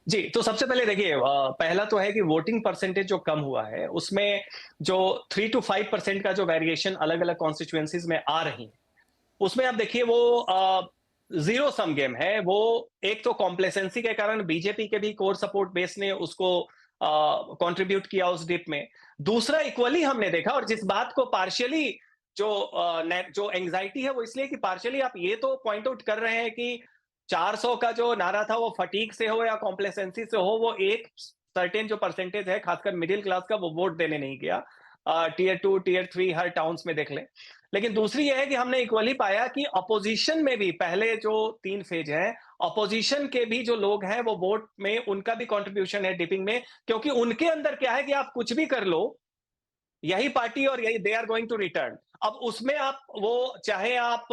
जी, तो सबसे पहले देखिए, पहला तो है कि वोटिंग परसेंटेज जो कम हुआ है उसमें जो 3 to 5% का जो वेरिएशन अलग अलग कॉन्स्टिट्यूएंसीज में आ रही है, उसमें आप देखिए वो जीरो सम गेम है। वो एक तो कॉम्प्लेसेंसी के कारण बीजेपी के भी कोर सपोर्ट बेस ने उसको कंट्रीब्यूट किया उस डिप में। दूसरा इक्वली हमने देखा, और जिस बात को पार्शियली जो एंग्जाइटी है वो इसलिए कि पार्शियली आप ये तो पॉइंट आउट कर रहे हैं कि 400 का जो नारा था वो फटीक से हो या कॉम्प्लेसेंसी से हो, वो एक सर्टेन जो परसेंटेज है खासकर मिडिल क्लास का, वो वोट देने नहीं गया। टीयर 2 टीयर 3 हर टाउन्स में देख लें। लेकिन दूसरी ये है कि हमने इक्वली पाया कि अपोजिशन में भी पहले जो 3 फेज है, अपोजिशन के भी जो लोग हैं वो वोट में उनका भी कंट्रीब्यूशन है डिपिंग में, क्योंकि उनके अंदर क्या है कि आप कुछ भी कर लो, यही पार्टी और यही they are going to return. अब उसमें आप वो चाहे आप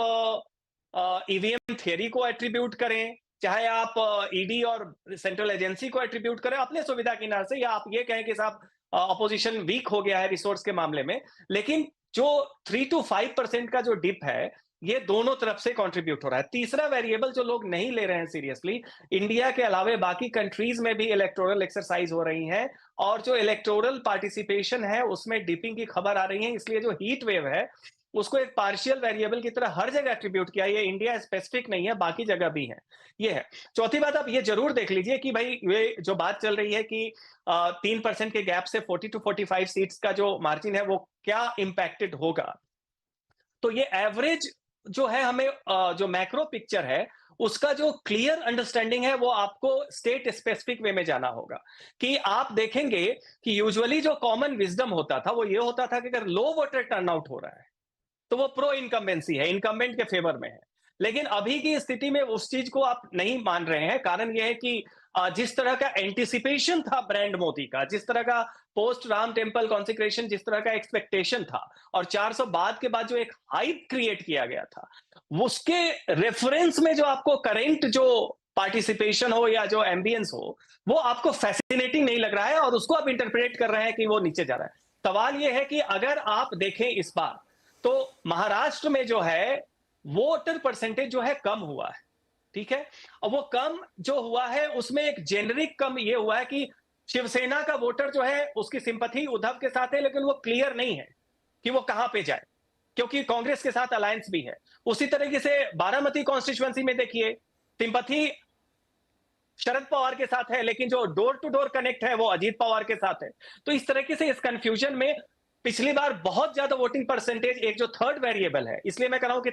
ईवीएम थियरी को एट्रीब्यूट करें, चाहे आप ईडी और सेंट्रल एजेंसी को एट्रीब्यूट करें अपने सुविधा की नजर से, या आप ये कहें कि साहब अपोजिशन वीक हो गया है रिसोर्स के मामले में, लेकिन जो 3 to 5% का जो डिप है ये दोनों तरफ से कंट्रीब्यूट हो रहा है। तीसरा वेरिएबल जो लोग नहीं ले रहे हैं सीरियसली, इंडिया के अलावे बाकी कंट्रीज में भी इलेक्टोरल एक्सरसाइज हो रही है और जो इलेक्टोरल पार्टिसिपेशन है उसमें डिपिंग की खबर आ रही है, इसलिए जो हीट वेव है उसको एक पार्शियल वेरिएबल की तरह हर जगह एट्रीब्यूट किया। ये इंडिया स्पेसिफिक नहीं है, बाकी जगह भी है। ये है चौथी बात। आप ये जरूर देख लीजिए कि भाई ये जो बात चल रही है कि 3% के गैप से 40 to 45 सीट्स का जो मार्जिन है वो क्या इंपैक्टेड होगा। तो ये एवरेज जो है हमें जो मैक्रो पिक्चर है उसका जो क्लियर अंडरस्टैंडिंग है वो आपको स्टेट स्पेसिफिक वे में जाना होगा। कि आप देखेंगे कि यूजुअली जो कॉमन विजडम होता था वो ये होता था कि अगर लो वोटर टर्नआउट हो रहा है तो वो प्रो इनकम्बेंसी है, इनकम्बेंट के फेवर में है। लेकिन अभी की स्थिति में उस चीज को आप नहीं मान रहे हैं। कारण यह है कि जिस तरह का एंटिसिपेशन था ब्रांड मोदी का, जिस तरह का पोस्ट राम टेम्पल कॉन्सिक्रेशन, जिस तरह का एक्सपेक्टेशन था और 400 बाद के बाद जो एक हाइप क्रिएट किया गया था, उसके रेफरेंस में जो आपको करेंट जो पार्टिसिपेशन हो या जो एम्बियंस हो वो आपको फैसिनेटिंग नहीं लग रहा है और उसको आप इंटरप्रेट कर रहे हैं कि वो नीचे जा रहा है। सवाल यह है कि अगर आप देखें इस बार तो महाराष्ट्र में जो है वोटर परसेंटेज जो है कम हुआ है, ठीक है। और वो कम जो हुआ है उसमें एक जेनरिक कम ये हुआ है कि शिवसेना का वोटर जो है उसकी सिंपैथी उद्धव के साथ है, लेकिन वो क्लियर नहीं है कि वो कहां पे जाए, क्योंकि कांग्रेस के साथ अलायंस भी है। उसी तरीके से बारामती कॉन्स्टिट्यूएंसी में देखिए सिंपैथी शरद पवार के साथ है, लेकिन जो डोर टू डोर कनेक्ट है वो अजीत पवार के साथ है। तो इस तरीके से इस कंफ्यूजन में पिछली बार बहुत ज्यादा वोटिंग परसेंटेज एक जो थर्ड वेरिएबल है, इसलिए मैं कह रहा हूं कि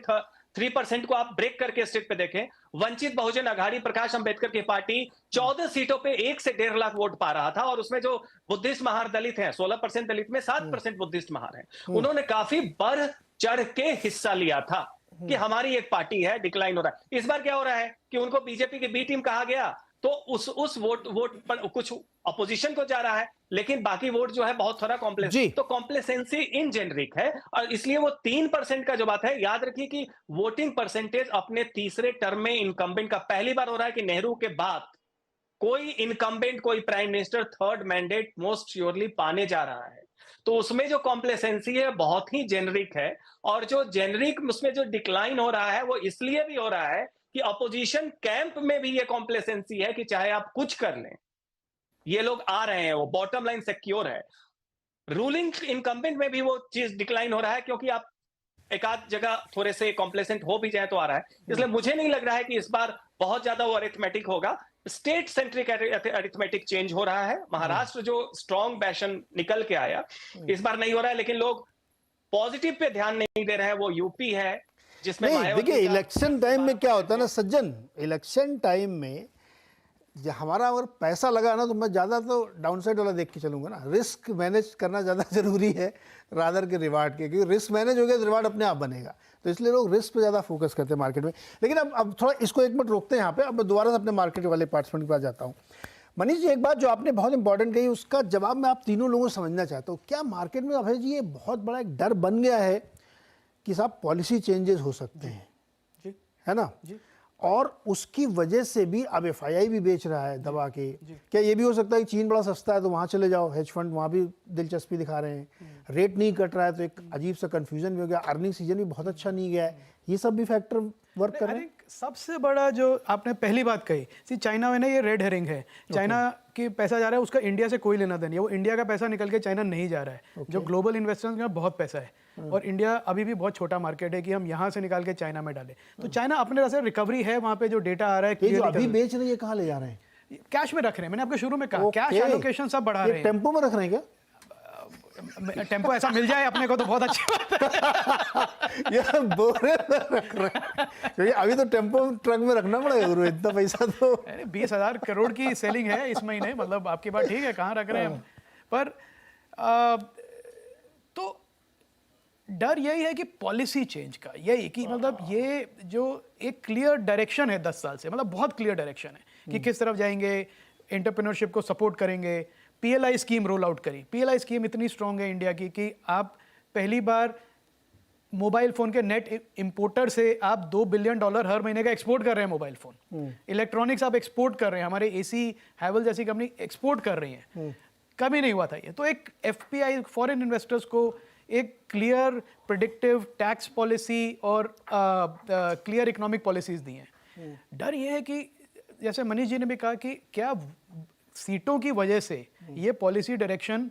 3% को आप ब्रेक करके स्टेट पे देखें। वंचित बहुजन अघाड़ी प्रकाश अंबेडकर की पार्टी 14 सीटों पे 1 से 1.5 लाख वोट पा रहा था और उसमें जो बुद्धिस्ट महार दलित हैं, 16% दलित में 7% बुद्धिस्ट महार हैं, उन्होंने काफी बढ़ चढ़ के हिस्सा लिया था कि हमारी एक पार्टी है, डिक्लाइन हो रहा है। इस बार क्या हो रहा है कि उनको बीजेपी की बी टीम कहा गया, तो उस वोट पर कुछ अपोजिशन को जा रहा है, लेकिन बाकी वोट जो है बहुत थोड़ा कॉम्प्लेक्स, तो कॉम्प्लेसेंसी इन जेनरिक है और इसलिए वो 3% का जो बात है। याद रखिए कि वोटिंग परसेंटेज अपने तीसरे टर्म में इनकम्बेंट का पहली बार हो रहा है कि नेहरू के बाद कोई इनकम्बेंट, कोई prime minister third mandate most surely पाने जा रहा है। तो उसमें जो कॉम्प्लेसेंसी है बहुत ही जेनरिक है और जो जेनरिक उसमें जो डिक्लाइन हो रहा है वो इसलिए भी हो रहा है कि अपोजिशन कैंप में भी ये कॉम्प्लेसेंसी है कि चाहे आप कुछ कर लें, ये लोग आ रहे हैं, वो बॉटम लाइन सिक्योर है। रूलिंग इनकम्बेंट में भी वो चीज डिक्लाइन हो रहा है क्योंकि आप एक आध जगह थोड़े से कॉम्प्लेसेंट हो भी जाए तो आ रहा है। इसलिए मुझे नहीं लग रहा है कि इस बार बहुत ज्यादा वो अरिथमेटिक होगा। स्टेट सेंट्रिक अरिथमेटिक चेंज हो रहा है। महाराष्ट्र जो स्ट्रॉन्ग बैशन निकल के आया इस बार नहीं हो रहा है, लेकिन लोग पॉजिटिव पे ध्यान नहीं दे रहे हैं। वो यूपी है जिसमें नहीं, देखिए इलेक्शन टाइम में क्या होता है ना सज्जन, इलेक्शन टाइम में हमारा अगर पैसा लगा ना तो मैं ज़्यादा तो डाउनसाइड वाला देख के चलूँगा ना। रिस्क मैनेज करना ज़्यादा ज़रूरी है रादर के रिवार्ड के, क्योंकि रिस्क मैनेज हो गया तो रिवार्ड अपने आप बनेगा। तो इसलिए लोग रिस्क पे ज़्यादा फोकस करते हैं मार्केट में। लेकिन अब थोड़ा इसको एक मिनट रोकते हैं यहाँ पे। अब मैं दोबारा से अपने मार्केट वाले पार्टिसिपेंट के पास जाता हूँ। मनीष जी, एक बात जो आपने बहुत इंपॉर्टेंट कही उसका जवाब मैं आप तीनों लोगों से समझना चाहता हूँ। क्या मार्केट में अभय जी ये बहुत बड़ा एक डर बन गया है कि साहब पॉलिसी चेंजेस हो सकते हैं जी, है ना जी, और उसकी वजह से भी अब एफआईआई भी बेच रहा है दबा के। क्या ये भी हो सकता है कि चीन बड़ा सस्ता है तो वहाँ चले जाओ, हेज फंड वहाँ भी दिलचस्पी दिखा रहे हैं, रेट नहीं कट रहा है तो एक अजीब सा कंफ्यूजन भी हो गया, अर्निंग सीजन भी बहुत अच्छा नहीं गया है, ये सब भी फैक्टर वर्क कर रहे हैं। सबसे बड़ा जो आपने पहली बात कही, चाइना में ना ये रेड हेरिंग है। चाइना की पैसा जा रहा है, उसका इंडिया से कोई लेना देना नहीं है। वो इंडिया का पैसा निकल के चाइना नहीं जा रहा है। जो ग्लोबल इन्वेस्टर्स में बहुत पैसा है और इंडिया अभी भी बहुत छोटा मार्केट है कि हम यहाँ से निकाल के चाइना में डालें। तो चाइना अपने तरह से रिकवरी है, वहाँ पे जो डेटा आ रहा है जो अभी बेच रहे हैं कहाँ ले जा रहे हैं? कैश में रख रहे हैं। मैंने आपको शुरू में कहा कैश एलोकेशन सब बढ़ा रहे हैं। टेम्पो में रख रहे हैं क्या? टेम्पो ऐसा मिल जाए अपने को तो बहुत अच्छी बात है। यार बोरे में रख रहे हैं, क्योंकि अभी तो टेम्पो ट्रक में रखना पड़ेगा गुरु, इतना पैसा तो 20,000 करोड़ की सेलिंग है इस महीने। मतलब आपकी बात ठीक है, कहाँ रख रहे हैं पर डर यही है कि पॉलिसी चेंज का, यही कि मतलब ये जो एक क्लियर डायरेक्शन है 10 साल से, मतलब बहुत क्लियर डायरेक्शन है कि किस तरफ जाएंगे, एंटरप्रेन्योरशिप को सपोर्ट करेंगे, पीएलआई स्कीम रोल आउट करी। पीएलआई स्कीम इतनी स्ट्रांग है इंडिया की कि आप पहली बार मोबाइल फ़ोन के नेट इंपोर्टर से आप $2 बिलियन हर महीने का एक्सपोर्ट कर रहे हैं मोबाइल फ़ोन। इलेक्ट्रॉनिक्स आप एक्सपोर्ट कर रहे हैं, हमारे एसी हैवल जैसी कंपनी एक्सपोर्ट कर रही हैं। कभी नहीं हुआ था ये। तो एक एफपीआई फॉरेन इन्वेस्टर्स को एक क्लियर प्रिडिक्टिव टैक्स पॉलिसी और क्लियर इकोनॉमिक पॉलिसीज़ दी हैं। डर ये है कि जैसे मनीष जी ने भी कहा कि क्या सीटों की वजह से ये पॉलिसी डायरेक्शन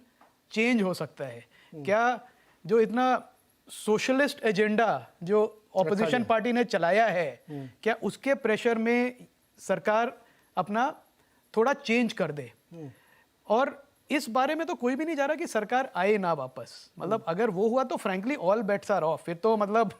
चेंज हो सकता है? क्या जो इतना सोशलिस्ट एजेंडा जो ऑपोजिशन पार्टी ने चलाया है, क्या उसके प्रेशर में सरकार अपना थोड़ा चेंज कर दे? और इस बारे में तो कोई भी नहीं जा रहा कि सरकार आए ना वापस। मतलब अगर वो हुआ तो frankly all bets are off. फिर तो मतलब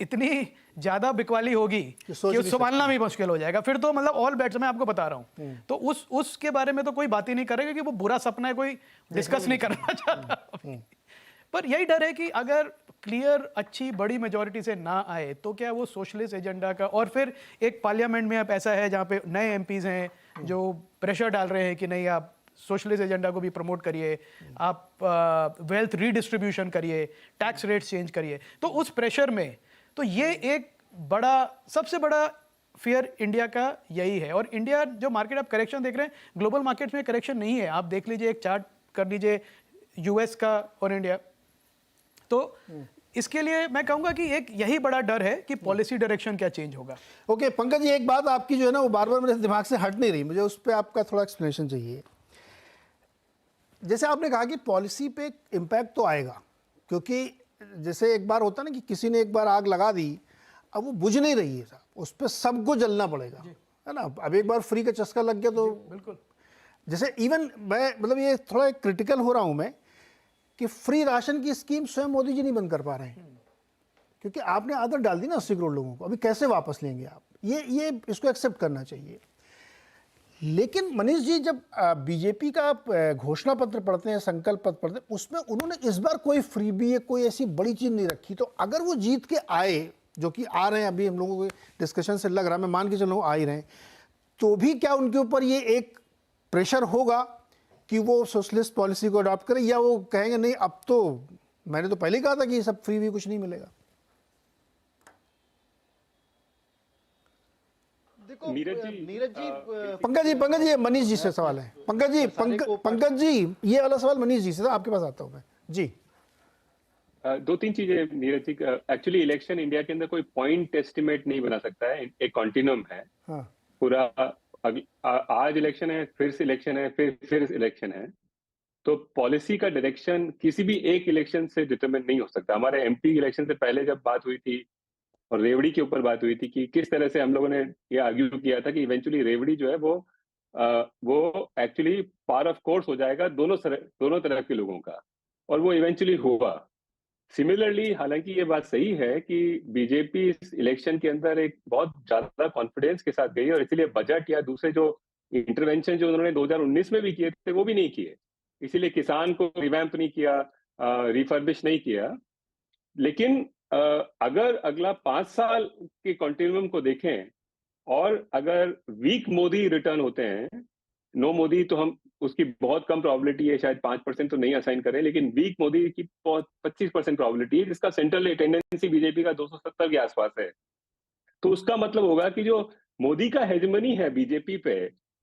इतनी ज्यादा बिकवाली होगी कि संभालना भी मुश्किल हो जाएगा। फिर तो मतलब ऑल बेट्स, मैं आपको बता रहा हूँ। तो उसके बारे में तो कोई बात ही नहीं करेगा कि वो बुरा सपना है, कोई डिस्कस नहीं करना चाहता। पर यही डर है कि अगर क्लियर अच्छी बड़ी मेजॉरिटी से ना आए तो क्या वो सोशलिस्ट एजेंडा का, और फिर एक पार्लियामेंट में अब ऐसा है जहाँ पे नए एमपीज हैं जो प्रेशर डाल रहे हैं कि नहीं आप सोशलिस्ट एजेंडा को भी प्रमोट करिए, आप वेल्थ रीडिस्ट्रीब्यूशन करिए, टैक्स रेट्स चेंज करिए। तो उस प्रेशर में तो ये एक बड़ा, सबसे बड़ा फियर इंडिया का यही है। और इंडिया जो मार्केट आप करेक्शन देख रहे हैं, ग्लोबल मार्केट्स में करेक्शन नहीं है। आप देख लीजिए, एक चार्ट कर लीजिए यूएस का और इंडिया। तो इसके लिए मैं कहूंगा कि एक यही बड़ा डर है कि पॉलिसी डायरेक्शन क्या चेंज होगा। ओके पंकज जी, एक बात आपकी जो है ना वो बार बार मेरे दिमाग से हट नहीं रही, मुझे उस पर आपका थोड़ा एक्सप्लेनेशन चाहिए। जैसे आपने कहा कि पॉलिसी पे इम्पैक्ट तो आएगा, क्योंकि जैसे एक बार होता ना कि किसी ने एक बार आग लगा दी, अब वो बुझ नहीं रही है, उस पर सबको जलना पड़ेगा, है ना। अब एक बार फ्री का चस्का लग गया तो बिल्कुल। जैसे इवन मैं मतलब ये थोड़ा क्रिटिकल हो रहा हूँ मैं कि फ्री राशन की स्कीम स्वयं मोदी जी नहीं बंद कर पा रहे हैं, क्योंकि आपने आदत डाल दी ना 80 करोड़ लोगों को, अभी कैसे वापस लेंगे आप? ये इसको एक्सेप्ट करना चाहिए। लेकिन मनीष जी, जब बीजेपी का घोषणा पत्र पढ़ते हैं, संकल्प पत्र पढ़ते हैं, उसमें उन्होंने इस बार कोई फ्रीबी या कोई ऐसी बड़ी चीज़ नहीं रखी। तो अगर वो जीत के आए, जो कि आ रहे हैं, अभी हम लोगों के डिस्कशन से लग रहा है, मैं मान के चल रहा हूँ आ ही रहे हैं, तो भी क्या उनके ऊपर ये एक प्रेशर होगा कि वो सोशलिस्ट पॉलिसी को अडॉप्ट करें, या वो कहेंगे नहीं अब तो मैंने तो पहले ही कहा था कि ये सब फ्री भी कुछ नहीं मिलेगा? देखो नीरज जी, पंकज जी मनीष जी से सवाल है। पंकज जी ये वाला सवाल मनीष जी से था, आपके पास आता हूं मैं जी। दो तीन चीजें Neeraj ji. Actually election India के अंदर कोई पॉइंट एस्टिमेट नहीं बना सकता है, एक कॉन्टिन्यूम है। हाँ। पूरा आज इलेक्शन है, फिर से इलेक्शन है, फिर इलेक्शन है। तो पॉलिसी का डायरेक्शन किसी भी एक इलेक्शन से डिटरमिन नहीं हो सकता। हमारे एमपी इलेक्शन से पहले जब बात हुई थी और रेवड़ी के ऊपर बात हुई थी कि किस तरह से हम लोगों ने ये आर्ग्यू किया था कि इवेंचुअली रेवड़ी जो है वो एक्चुअली पार ऑफ कोर्स हो जाएगा दोनों तरफ के लोगों का, और वो इवेंचुअली हुआ। सिमिलरली, हालांकि ये बात सही है कि बीजेपी इस इलेक्शन के अंदर एक बहुत ज्यादा कॉन्फिडेंस के साथ गई, और इसलिए बजट या दूसरे जो इंटरवेंशन जो उन्होंने 2019 में भी किए थे वो भी नहीं किए। इसीलिए किसान को रिवैम्प नहीं किया, रिफर्बिश नहीं किया। लेकिन अगर अगला 5 साल के कॉन्टिन्यूम को देखें, और अगर वीक मोदी रिटर्न होते हैं, नो मोदी तो हम उसकी बहुत कम प्रोबेबिलिटी है, शायद 5% तो नहीं असाइन करें, लेकिन वीक मोदी की 25% प्रोबेबिलिटी है, जिसका सेंट्रल टेंडेंसी बीजेपी का 270 के आसपास है। तो उसका मतलब होगा कि जो मोदी का हेजमनी है बीजेपी पे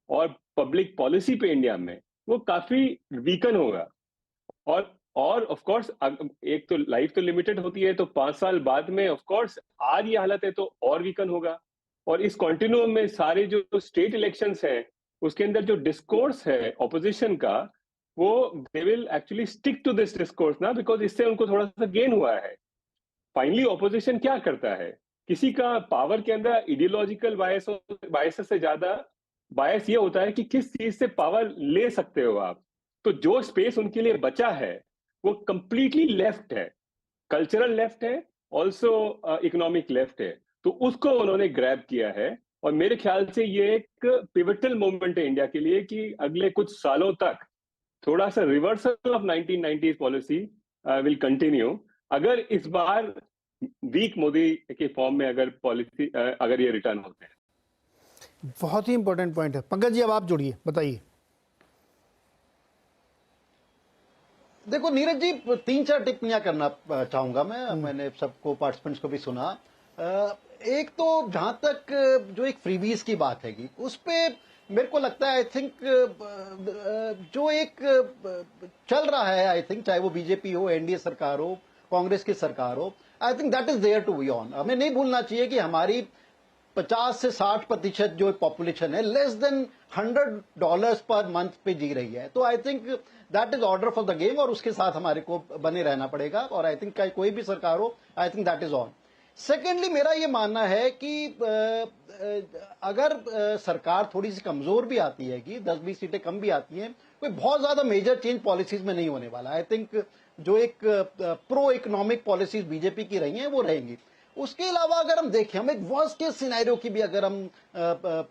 और पब्लिक पॉलिसी पे इंडिया में, वो काफी वीकन होगा। और ऑफ कोर्स एक तो लाइफ तो लिमिटेड होती है, तो 5 साल बाद में ऑफ कोर्स आज ये हालत है तो और वीकन होगा। और इस कॉन्टिन्यूम में सारे जो स्टेट इलेक्शंस हैं, उसके अंदर जो डिस्कोर्स है ऑपोजिशन का, वो they will actually stick to this discourse ना, बिकॉज इससे उनको थोड़ा सा गेन हुआ है। फाइनली ऑपोजिशन क्या करता है, किसी का पावर के अंदर आइडियोलॉजिकल बायस से ज्यादा बायस ये होता है कि किस चीज से पावर ले सकते हो आप। तो जो स्पेस उनके लिए बचा है वो कंप्लीटली लेफ्ट है, कल्चरल लेफ्ट है, ऑल्सो इकोनॉमिक लेफ्ट है। तो उसको उन्होंने ग्रैब किया है, और मेरे ख्याल से ये एक पिवटल मोमेंट है इंडिया के लिए कि अगले कुछ सालों तक थोड़ा सा reversal of 1990s policy will continue अगर इस बार वीक मोदी के फॉर्म में अगर पॉलिसी अगर ये रिटर्न होते हैं। बहुत ही इंपॉर्टेंट पॉइंट है। पंकज जी अब आप जुड़िए, बताइए। देखो नीरज जी, 3-4 टिप्पणियां करना चाहूंगा मैं। मैंने सबको पार्टिसिपेंट्स को भी सुना। एक तो जहां तक जो एक फ्रीबीज की बात हैगी उस पे मेरे को लगता है आई थिंक जो एक चल रहा है, आई थिंक चाहे वो बीजेपी हो, एनडीए सरकार हो, कांग्रेस की सरकार हो, I think that is there to be on. हमें नहीं भूलना चाहिए कि हमारी 50 से 60% जो पॉपुलेशन है लेस देन $100 पर मंथ पे जी रही है। तो I think that is order for the game और उसके साथ हमारे को बने रहना पड़ेगा। और आई थिंक कोई भी सरकार हो, I think that is on. Secondly मेरा ये मानना है कि अगर सरकार थोड़ी सी कमजोर भी आती है कि 10-20 सीटें कम भी आती हैं, कोई बहुत ज्यादा मेजर चेंज पॉलिसीज में नहीं होने वाला। आई थिंक जो एक प्रो इकोनॉमिक पॉलिसीज बीजेपी की रही हैं वो रहेंगी। उसके अलावा अगर हम देखें, हम एक वर्स्ट केस सिनेरियो की भी अगर हम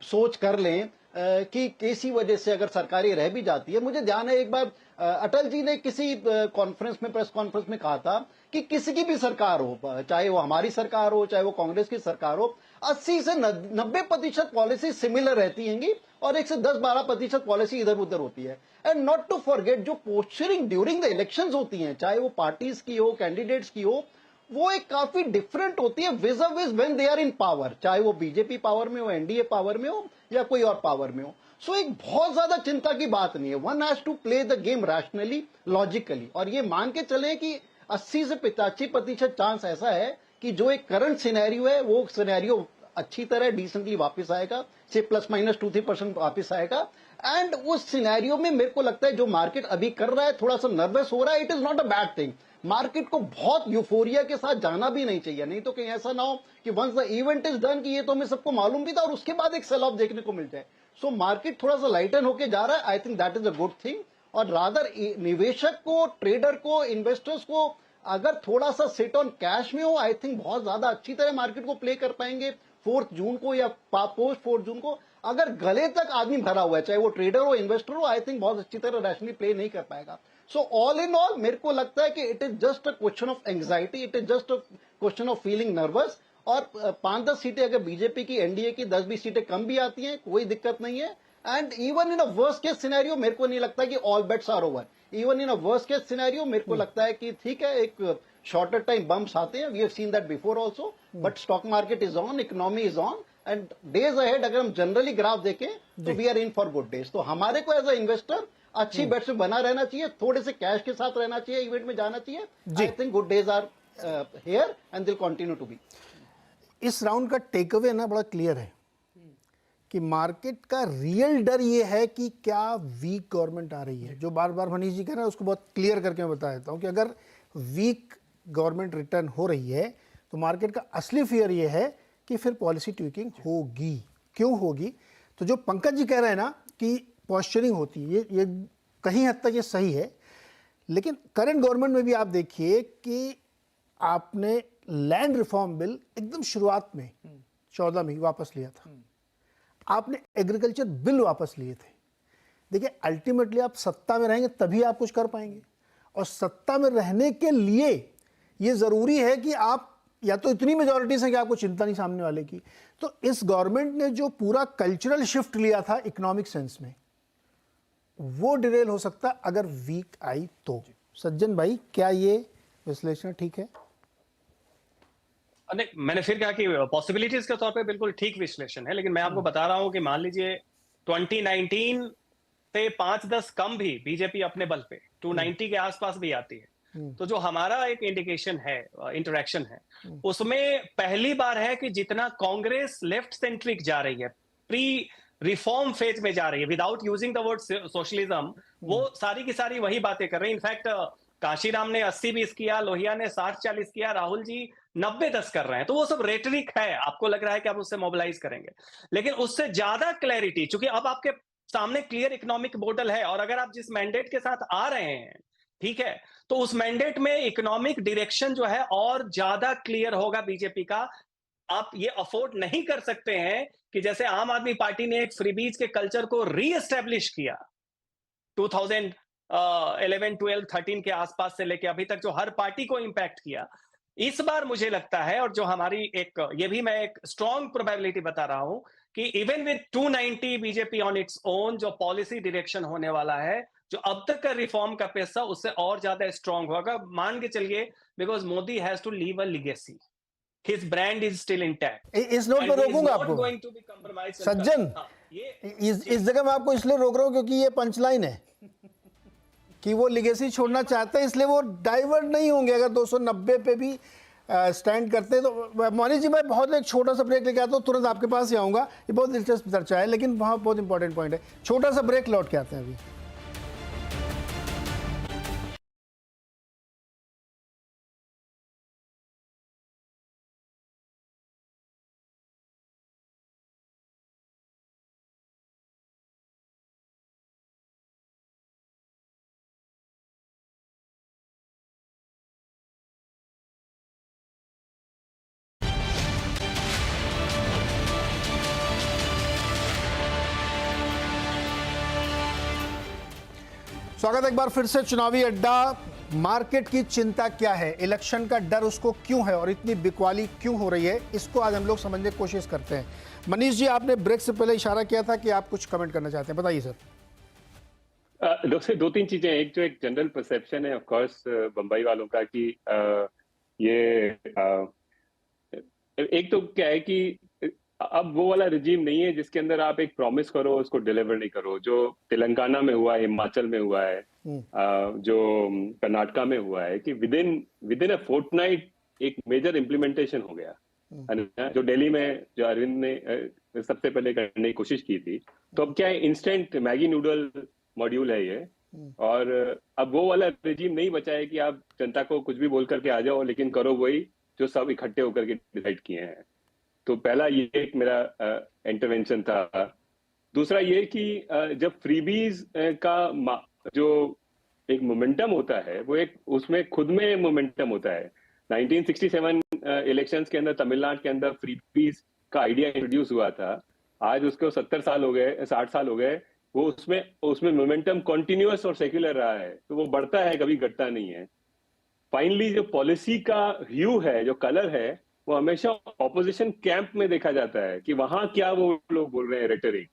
सोच कर लें कि किसी वजह से अगर सरकार ये रह भी जाती है, मुझे ध्यान है एक बार अटल जी ने किसी कॉन्फ्रेंस में, प्रेस कॉन्फ्रेंस में कहा था कि किसी की भी सरकार हो, चाहे वो हमारी सरकार हो, चाहे वो कांग्रेस की सरकार हो, 80 से 90% पॉलिसी सिमिलर रहती हैंगी और 1 से 10-12% पॉलिसी इधर उधर होती है। एंड नॉट टू फॉरगेट जो पोस्चरिंग ड्यूरिंग द इलेक्शंस होती हैं, चाहे वो पार्टीज की हो, कैंडिडेट्स की हो, वो एक काफी डिफरेंट होती है vis a vis when they are in power, चाहे वो बीजेपी पावर में हो, एनडीए पावर में हो या कोई और पावर में हो। सो एक बहुत ज्यादा चिंता की बात नहीं है। One has to play the game rationally, logically, और ये मान के चले कि 80 से 85% चांस ऐसा है कि जो एक करंट सिनेरियो है वो सिनेरियो अच्छी तरह डिसेंटली वापस आएगा, से ±2-3% वापस आएगा। एंड उस सिनेरियो में मेरे को लगता है जो मार्केट अभी कर रहा है, थोड़ा सा नर्वस हो रहा है, it is not a bad thing. Market को बहुत यूफोरिया के साथ जाना भी नहीं चाहिए, नहीं तो कहीं ऐसा ना हो कि once the event is done कि ये तो हमें सबको मालूम भी था और उसके बाद एक सेल ऑफ देखने को मिल जाए। सो मार्केट थोड़ा सा लाइटन होके जा रहा है, I think that is a good thing. और रादर निवेशक को, ट्रेडर को, इन्वेस्टर्स को अगर थोड़ा सा सिट ऑन कैश में हो, आई थिंक बहुत ज्यादा अच्छी तरह मार्केट को प्ले कर पाएंगे 4 जून को या पोस्ट 4 जून को। अगर गले तक आदमी भरा हुआ है, चाहे वो ट्रेडर हो, इन्वेस्टर हो, आई थिंक बहुत अच्छी तरह रैशनली प्ले नहीं कर पाएगा। सो ऑल इन ऑल मेरे को लगता है कि it is just a question of anxiety, it is just a question of feeling nervous. और 5-10 सीटें अगर बीजेपी की, एनडीए की 10-20 सीटें कम भी आती हैं, कोई दिक्कत नहीं है। And even in a worst case scenario मेरे को नहीं लगता कि all bets are over. Even in a worst case scenario मेरे को लगता है कि ठीक है, एक शॉर्टर टाइम बम्प्स आते हैं, we have seen that before also, but stock market is on, economy is on, and days ahead अगर हम जनरली ग्राफ देखें तो we are in for good days. तो हमारे को एज अ इन्वेस्टर अच्छी बेट्स में बना रहना चाहिए, थोड़े से कैश के साथ रहना चाहिए, इवेंट में जाना चाहिए। I think good days are here and will continue to be. इस राउंड का टेक अवे ना बड़ा क्लियर है कि मार्केट का रियल डर ये है कि क्या वीक गवर्नमेंट आ रही है। जो बार बार मनीष जी कह रहे हैं उसको बहुत क्लियर करके मैं बता देता हूँ कि अगर वीक गवर्नमेंट रिटर्न हो रही है तो मार्केट का असली फियर ये है कि फिर पॉलिसी ट्विकिंग होगी। क्यों होगी? तो जो पंकज जी कह रहे हैं ना कि पॉस्चरिंग होती है, ये कहीं हद तक ये सही है, लेकिन करंट गवर्नमेंट में भी आप देखिए कि आपने लैंड रिफॉर्म बिल एकदम शुरुआत में 14 में वापस लिया था, आपने एग्रीकल्चर बिल वापस लिए थे। देखिए अल्टीमेटली आप सत्ता में रहेंगे तभी आप कुछ कर पाएंगे, और सत्ता में रहने के लिए ये ज़रूरी है कि आप या तो इतनी मेजॉरिटी से कि आपको चिंता नहीं सामने वाले की। तो इस गवर्नमेंट ने जो पूरा कल्चरल शिफ्ट लिया था इकोनॉमिक सेंस में, वो डिरेल हो सकता अगर वीक आई तो। सज्जन भाई, क्या ये विश्लेषण ठीक है? नहीं, मैंने फिर कहा कि पॉसिबिलिटीज के तौर पे बिल्कुल ठीक विश्लेषण है, लेकिन मैं आपको बता रहा हूं कि मान लीजिए 2019 से 5-10 कम भी बीजेपी अपने बल पे 290 के आसपास भी आती है, तो जो हमारा एक इंडिकेशन है, इंटरेक्शन है, उसमें पहली बार है कि जितना कांग्रेस लेफ्ट सेंट्रिक जा रही है, प्री रिफॉर्म फेज में जा रही है, without using the word socialism, वो सारी की सारी वही बातें कर रही है। इनफैक्ट काशीराम ने 80-20 किया, लोहिया ने 60-40 किया, राहुल जी 90-10 कर रहे हैं। तो वो सब रेटरिक है, आपको लग रहा है कि आप उससे मोबिलाइज करेंगे, लेकिन उससे ज्यादा क्लैरिटी, चूंकि अब आपके सामने क्लियर इकोनॉमिक मॉडल है, और अगर आप जिस मैंडेट के साथ आ रहे हैं, ठीक है, तो उस मैंडेट में इकोनॉमिक डायरेक्शन जो है और ज्यादा क्लियर होगा बीजेपी का। आप ये अफोर्ड नहीं कर सकते हैं कि जैसे आम आदमी पार्टी ने एक फ्रीबीज के कल्चर को री एस्टेब्लिश किया 11, 12, 13 के आसपास से लेके अभी तक जो हर पार्टी को इम्पैक्ट किया, इस बार मुझे लगता है, और जो हमारी ये भी मैं एक स्ट्रॉन्ग प्रोबेबिलिटी बता रहा हूं कि even with 290 BJP on its own, जो पॉलिसी डायरेक्शन होने वाला है, जो अब तक का रिफॉर्म का पैसा उससे और ज्यादा स्ट्रांग होगा, मान के चलिए, because Modi has to leave a legacy, his brand is still intact. इस नोट पे रोकूंगा आपको गोइंग टू बी कॉम्प्रोमाइज सज्जन, इस जगह मैं आपको इसलिए रोक रहा हूं क्योंकि ये पंचलाइन है कि वो लिगेसी छोड़ना चाहते हैं, इसलिए वो डाइवर्ट नहीं होंगे अगर 290 पे भी स्टैंड करते हैं। तो मनीष जी, मैं बहुत एक छोटा सा ब्रेक लेके आता हूँ, तुरंत आपके पास ही आऊँगा। ये बहुत दिलचस्प चर्चा है, लेकिन वहाँ बहुत इंपॉर्टेंट पॉइंट है। छोटा सा ब्रेक, लौट के आते हैं अभी। स्वागत एक बार फिर से चुनावी अड्डा। मार्केट की चिंता क्या है, इलेक्शन का डर उसको क्यों है और इतनी बिकवाली क्यों हो रही है, इसको आज हम लोग समझने की कोशिश करते हैं। मनीष जी, आपने ब्रेक से पहले इशारा किया था कि आप कुछ कमेंट करना चाहते हैं, बताइए सर। दो तीन चीजें। एक जो एक जनरल परसेप्शन है ऑफ कोर्स बंबई वालों का कि एक तो क्या है कि अब वो वाला रिजीम नहीं है जिसके अंदर आप एक प्रॉमिस करो उसको डिलीवर नहीं करो, जो तेलंगाना में हुआ है, हिमाचल में हुआ है, जो कर्नाटका में हुआ है, कि विदिन अ फोर्टनाइट एक मेजर इम्प्लीमेंटेशन हो गया। जो दिल्ली में जो अरविंद ने सबसे पहले करने की कोशिश की थी, तो अब क्या है, इंस्टेंट मैगी नूडल मॉड्यूल है ये। और अब वो वाला रिजीम नहीं बचा है कि आप जनता को कुछ भी बोल करके आ जाओ, लेकिन करो वही जो सब इकट्ठे होकर के डिसाइड किए हैं। तो पहला ये एक मेरा इंटरवेंशन था। दूसरा ये कि जब फ्रीबीज का जो एक मोमेंटम होता है, वो एक उसमें खुद में मोमेंटम होता है। 1967 इलेक्शंस के अंदर तमिलनाडु के अंदर फ्रीबीज का आइडिया इंट्रोड्यूस हुआ था। आज उसको 70 साल हो गए, 60 साल हो गए। वो उसमें मोमेंटम कॉन्टिन्यूअस और सेक्युलर रहा है, तो वो बढ़ता है, कभी घटता नहीं है। फाइनली जो पॉलिसी का ह्यू है, जो कलर है, वो हमेशा ऑपोजिशन कैंप में देखा जाता है कि वहां क्या वो लोग बोल रहे हैं, रेटरिक।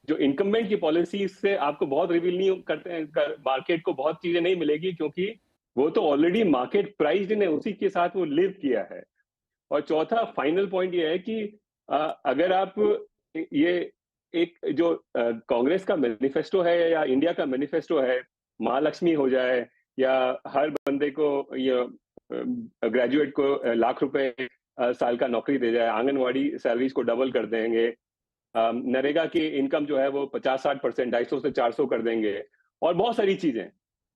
जो इनकम्बेंट की पॉलिसी से आपको बहुत रिवील नहीं करते हैं, मार्केट को बहुत चीजें नहीं मिलेगी, क्योंकि वो तो ऑलरेडी मार्केट प्राइस्ड ने उसी के साथ वो लिव किया है। और चौथा फाइनल पॉइंट ये है कि अगर आप ये एक जो कांग्रेस का मैनिफेस्टो है या इंडिया का मैनिफेस्टो है, महालक्ष्मी हो जाए, या हर बंदे को ग्रेजुएट को ₹1,00,000 साल का नौकरी दे जाए, आंगनवाड़ी सैलरीज को डबल कर देंगे, नरेगा की इनकम जो है वो 50-60%, 250 से 400 कर देंगे, और बहुत सारी चीजें।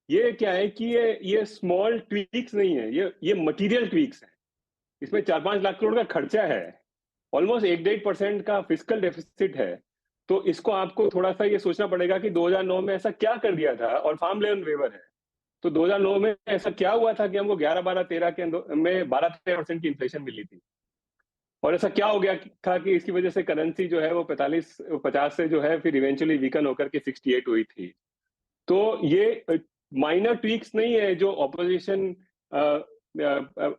ये क्या है कि ये स्मॉल ट्वीक्स नहीं है, ये मटेरियल ट्वीक्स है। इसमें 4-5 लाख करोड़ का खर्चा है, ऑलमोस्ट 1-1.5% का फिस्कल डेफिसिट है। तो इसको आपको थोड़ा सा ये सोचना पड़ेगा कि 2009 में ऐसा क्या कर दिया था, और फार्म लैंड वेवर है। तो 2009 में ऐसा क्या हुआ था कि हमको 11-12-13 के में 12-13% की इन्फ्लेशन मिली थी, और ऐसा क्या हो गया था कि इसकी वजह से करेंसी जो है वो 45-50 से जो है फिर इवेंचुअली वीकन होकर के 68 हुई थी। तो ये माइनर ट्वीक्स नहीं है जो ऑपोजिशन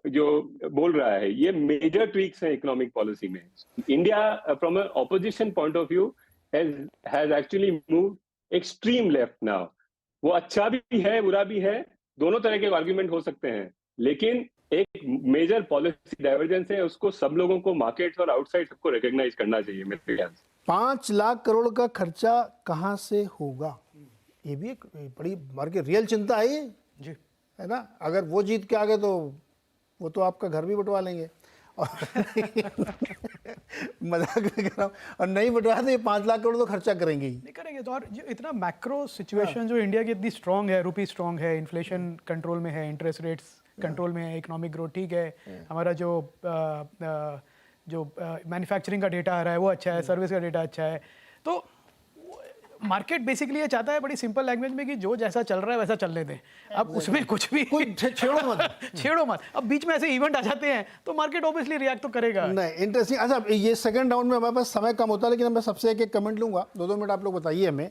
जो बोल रहा है, ये मेजर ट्वीक्स हैं इकोनॉमिक पॉलिसी में। India from an opposition point of view has actually moved extreme left now. वो अच्छा भी है, बुरा भी है, दोनों तरह के आर्ग्यूमेंट हो सकते हैं, लेकिन एक मेजर पॉलिसी डाइवर्जेंस है, उसको सब लोगों को, मार्केट्स और आउटसाइड सबको रिकॉग्नाइज करना चाहिए मेरे ख्याल से। 5 लाख करोड़ का खर्चा कहाँ से होगा, ये भी एक बड़ी मार्केट रियल चिंता है ये जी, है ना। अगर वो जीत के आ गए तो वो तो आपका घर भी बंटवा लेंगे, और मजाक नहीं कर रहा हूँ, और नहीं बंटवाया तो ये 5 लाख करोड़ तो खर्चा करेंगे ही, नहीं करेंगे तो। और जो इतना मैक्रो सिचुएशन जो इंडिया की इतनी स्ट्रांग है, रुपी स्ट्रांग है, इन्फ्लेशन कंट्रोल में है, इंटरेस्ट रेट्स कंट्रोल में है, इकोनॉमिक ग्रोथ ठीक है, हमारा जो मैन्युफैक्चरिंग का डेटा आ रहा है वो अच्छा है, सर्विस का डेटा अच्छा है। तो मार्केट बेसिकली ये चाहता है बड़ी सिंपल लैंग्वेज में कि जो जैसा चल रहा है वैसा चलने दें, अब उसमें कुछ भी छेड़ो मत। अब बीच में ऐसे इवेंट आ जाते हैं तो मार्केट ऑब्वियसली रिएक्ट तो करेगा। नहीं, इंटरेस्टिंग। अच्छा, ये सेकंड राउंड में हमारे पास समय कम होता है, लेकिन मैं सबसे एक कमेंट लूंगा, 2-2 मिनट आप लोग बताइए हमें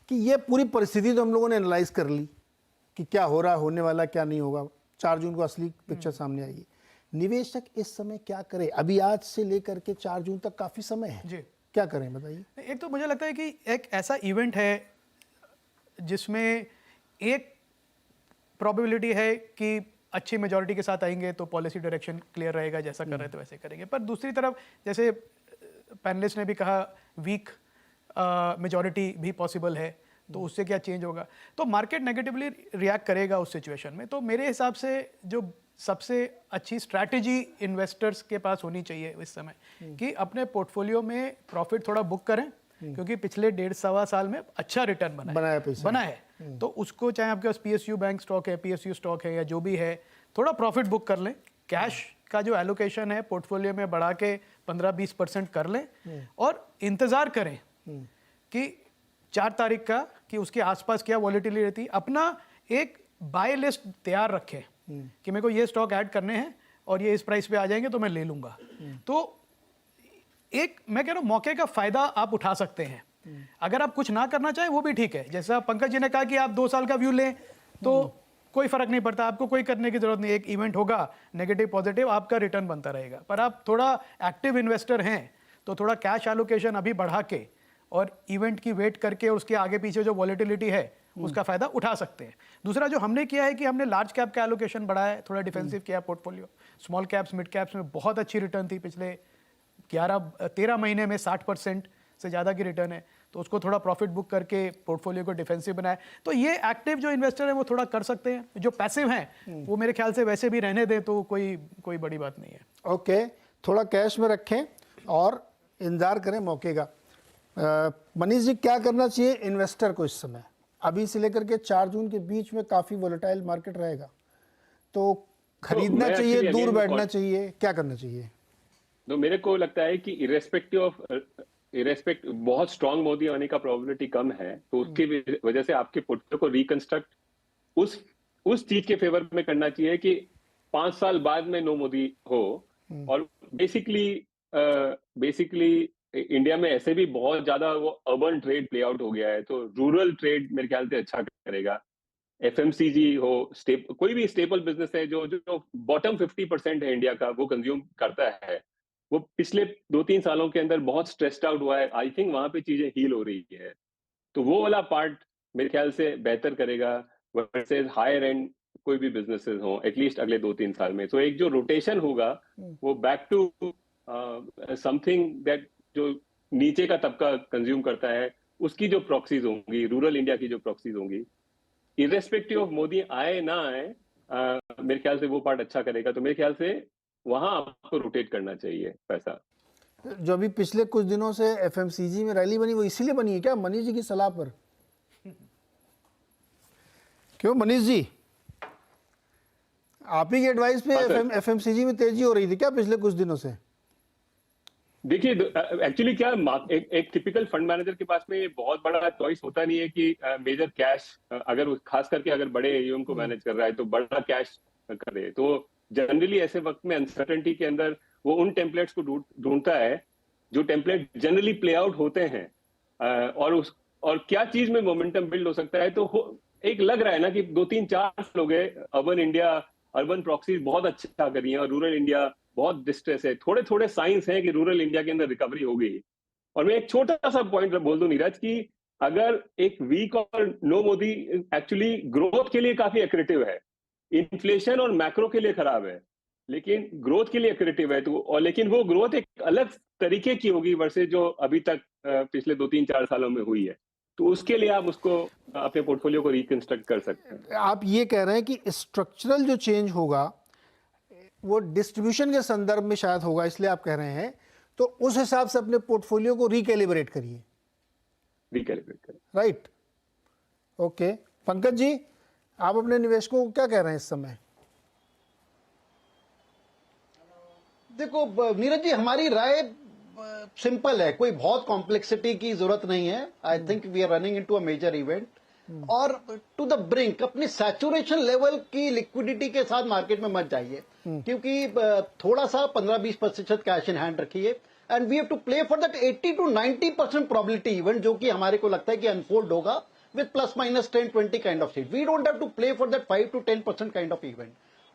कि ये पूरी परिस्थिति तो हम लोगों ने एनालाइज कर ली कि क्या हो रहा, होने वाला, क्या नहीं होगा। 4 जून को असली पिक्चर सामने आएगी। निवेशक इस समय क्या करे? अभी आज से लेकर के 4 जून तक काफ़ी समय है जी, क्या करें बताइए? एक तो मुझे लगता है कि एक ऐसा इवेंट है जिसमें एक प्रोबेबिलिटी है कि अच्छी मेजॉरिटी के साथ आएंगे तो पॉलिसी डायरेक्शन क्लियर रहेगा, जैसा कर रहे थे वैसे करेंगे। पर दूसरी तरफ जैसे पैनलिस्ट ने भी कहा वीक मेजॉरिटी भी पॉसिबल है, तो उससे क्या चेंज होगा? तो मार्केट नेगेटिवली रिएक्ट करेगा उस सिचुएशन में। तो मेरे हिसाब से जो सबसे अच्छी स्ट्रैटेजी इन्वेस्टर्स के पास होनी चाहिए इस समय कि अपने पोर्टफोलियो में प्रॉफिट थोड़ा बुक करें, क्योंकि पिछले 1.5-1.25 साल में अच्छा रिटर्न बना है। तो उसको, चाहे आपके पास PSU बैंक स्टॉक है, PSU स्टॉक है या जो भी है, थोड़ा प्रॉफिट बुक कर लें। कैश का जो एलोकेशन है पोर्टफोलियो में बढ़ा के 15-20% कर लें और इंतज़ार करें कि 4 तारीख का कि उसके आसपास क्या वॉलेटिलिटी रहती है। अपना एक बाय लिस्ट तैयार रखें कि मेरे को ये स्टॉक ऐड करने हैं और ये इस प्राइस पे आ जाएंगे तो मैं ले लूँगा। तो एक मैं कह रहा हूँ मौके का फ़ायदा आप उठा सकते हैं। अगर आप कुछ ना करना चाहें वो भी ठीक है। जैसा पंकज जी ने कहा कि आप 2 साल का व्यू लें तो कोई फर्क नहीं पड़ता, आपको कोई करने की जरूरत नहीं। एक इवेंट होगा नेगेटिव पॉजिटिव, आपका रिटर्न बनता रहेगा। पर आप थोड़ा एक्टिव इन्वेस्टर हैं तो थोड़ा कैश एलोकेशन अभी बढ़ा के और इवेंट की वेट करके और उसके आगे पीछे जो वॉलेटिलिटी है उसका फायदा उठा सकते हैं। दूसरा जो हमने किया है कि हमने लार्ज कैप का एलोकेशन बढ़ाया है, थोड़ा डिफेंसिव किया portfolio. Small caps mid caps में बहुत अच्छी रिटर्न थी, पिछले 13 महीने में 60% से ज़्यादा की रिटर्न है, तो उसको थोड़ा प्रॉफिट बुक करके पोर्टफोलियो को डिफेंसिव बनाए। तो ये एक्टिव जो इन्वेस्टर है वो थोड़ा कर सकते हैं। जो पैसिव हैं वो मेरे ख्याल से वैसे भी रहने दें, तो कोई बड़ी बात नहीं है। ओके, थोड़ा कैश में रखें और इंतजार करें मौके का। मनीष जी, क्या करना चाहिए इन्वेस्टर को इस समय? अभी से लेकर के 4 जून के बीच में काफ़ी वोलेटाइल मार्केट रहेगा, तो खरीदना चाहिए, दूर बैठना चाहिए, क्या करना चाहिए? तो मेरे को लगता है कि इरेस्पेक्ट बहुत स्ट्रांग मोदी आने का प्रोबेबिलिटी कम है, तो उसकी वजह से आपके पोर्टफोलियो को रिकंस्ट्रक्ट उस चीज के फेवर में करना चाहिए कि 5 साल बाद में नो मोदी हो। और बेसिकली इंडिया में ऐसे भी बहुत ज्यादा वो अर्बन ट्रेड प्ले आउट हो गया है, तो रूरल ट्रेड मेरे ख्याल से अच्छा करेगा। FMCG हो, कोई भी स्टेपल बिजनेस है जो बॉटम 50% है इंडिया का, वो कंज्यूम करता है, वो पिछले 2-3 सालों के अंदर बहुत स्ट्रेस्ड आउट हुआ है। आई थिंक वहां पे चीजें हील हो रही है, तो वो वाला पार्ट मेरे ख्याल से बेहतर करेगा वर्सेस हायर एंड कोई भी बिजनेसेस हो एटलीस्ट अगले 2-3 साल में। तो एक जो रोटेशन होगा वो बैक टू समथिंग दैट जो नीचे का तबका कंज्यूम करता है, उसकी जो प्रॉक्सीज होंगी, रूरल इंडिया की जो प्रॉक्सीज होंगी, इर्रेस्पेक्टिव ऑफ मोदी आए ना आए, मेरे ख्याल से वो पार्ट अच्छा करेगा। तो मेरे ख्याल से वहां आपको रोटेट करना चाहिए पैसा। जो अभी पिछले कुछ दिनों से FMCG में रैली बनी, वो इसीलिए बनी है क्या मनीष जी की सलाह पर? क्यों मनीष जी, आप ही की एडवाइस पे FMCG में तेजी हो रही थी क्या पिछले कुछ दिनों से? देखिए, एक्चुअली क्या एक टिपिकल फंड मैनेजर के पास में बहुत बड़ा चॉइस होता नहीं है कि मेजर कैश, अगर खास करके अगर बड़े AUM को मैनेज कर रहा है तो बड़ा कैश करे। तो जनरली ऐसे वक्त में अनसर्टेनिटी के अंदर वो उन टेम्पलेट्स को ढूंढता है जो टेम्पलेट जनरली प्ले आउट होते हैं, और क्या चीज में मोमेंटम बिल्ड हो सकता है। तो एक लग रहा है ना कि 2-3-4 साल हो गए, अर्बन प्रॉक्सीज बहुत अच्छा कर रही है और रूरल इंडिया बहुत डिस्ट्रेस है। थोड़े थोड़े साइंस हैं कि रूरल इंडिया के अंदर रिकवरी हो गई। और मैं एक छोटा सा पॉइंट बोल दूं नीरज, कि अगर एक वीक और नो मोदी एक्चुअली ग्रोथ के लिए काफी एक्रेटिव है, इन्फ्लेशन और मैक्रो के लिए खराब है, लेकिन ग्रोथ के लिए एक्रेटिव है। तो और लेकिन वो ग्रोथ एक अलग तरीके की होगी वर्सेस जो अभी तक पिछले 2-3-4 सालों में हुई है। तो उसके लिए आप उसको अपने पोर्टफोलियो को रिकंस्ट्रक्ट कर सकते हैं। आप ये कह रहे हैं कि स्ट्रक्चरल जो चेंज होगा वो डिस्ट्रीब्यूशन के संदर्भ में शायद होगा, इसलिए आप कह रहे हैं तो उस हिसाब से अपने पोर्टफोलियो को रिकैलिब्रेट करिए। Right, okay. पंकज जी, आप अपने निवेशकों को क्या कह रहे हैं इस समय? देखो नीरज जी, हमारी राय सिंपल है, कोई बहुत कॉम्प्लेक्सिटी की जरूरत नहीं है। I think we are running into a major event, और टू द ब्रिंक अपनी सैचुरेशन लेवल की लिक्विडिटी के साथ मार्केट में मत जाइए, क्योंकि थोड़ा सा 15-20% कैश इन हैंड रखिए, and we have to play for that 80 to 90% probability event जो कि हमारे को लगता है कि अनफोल्ड होगा with plus minus 10-20 kind of seat. We don't have to play for that 5 to 10% kind of event.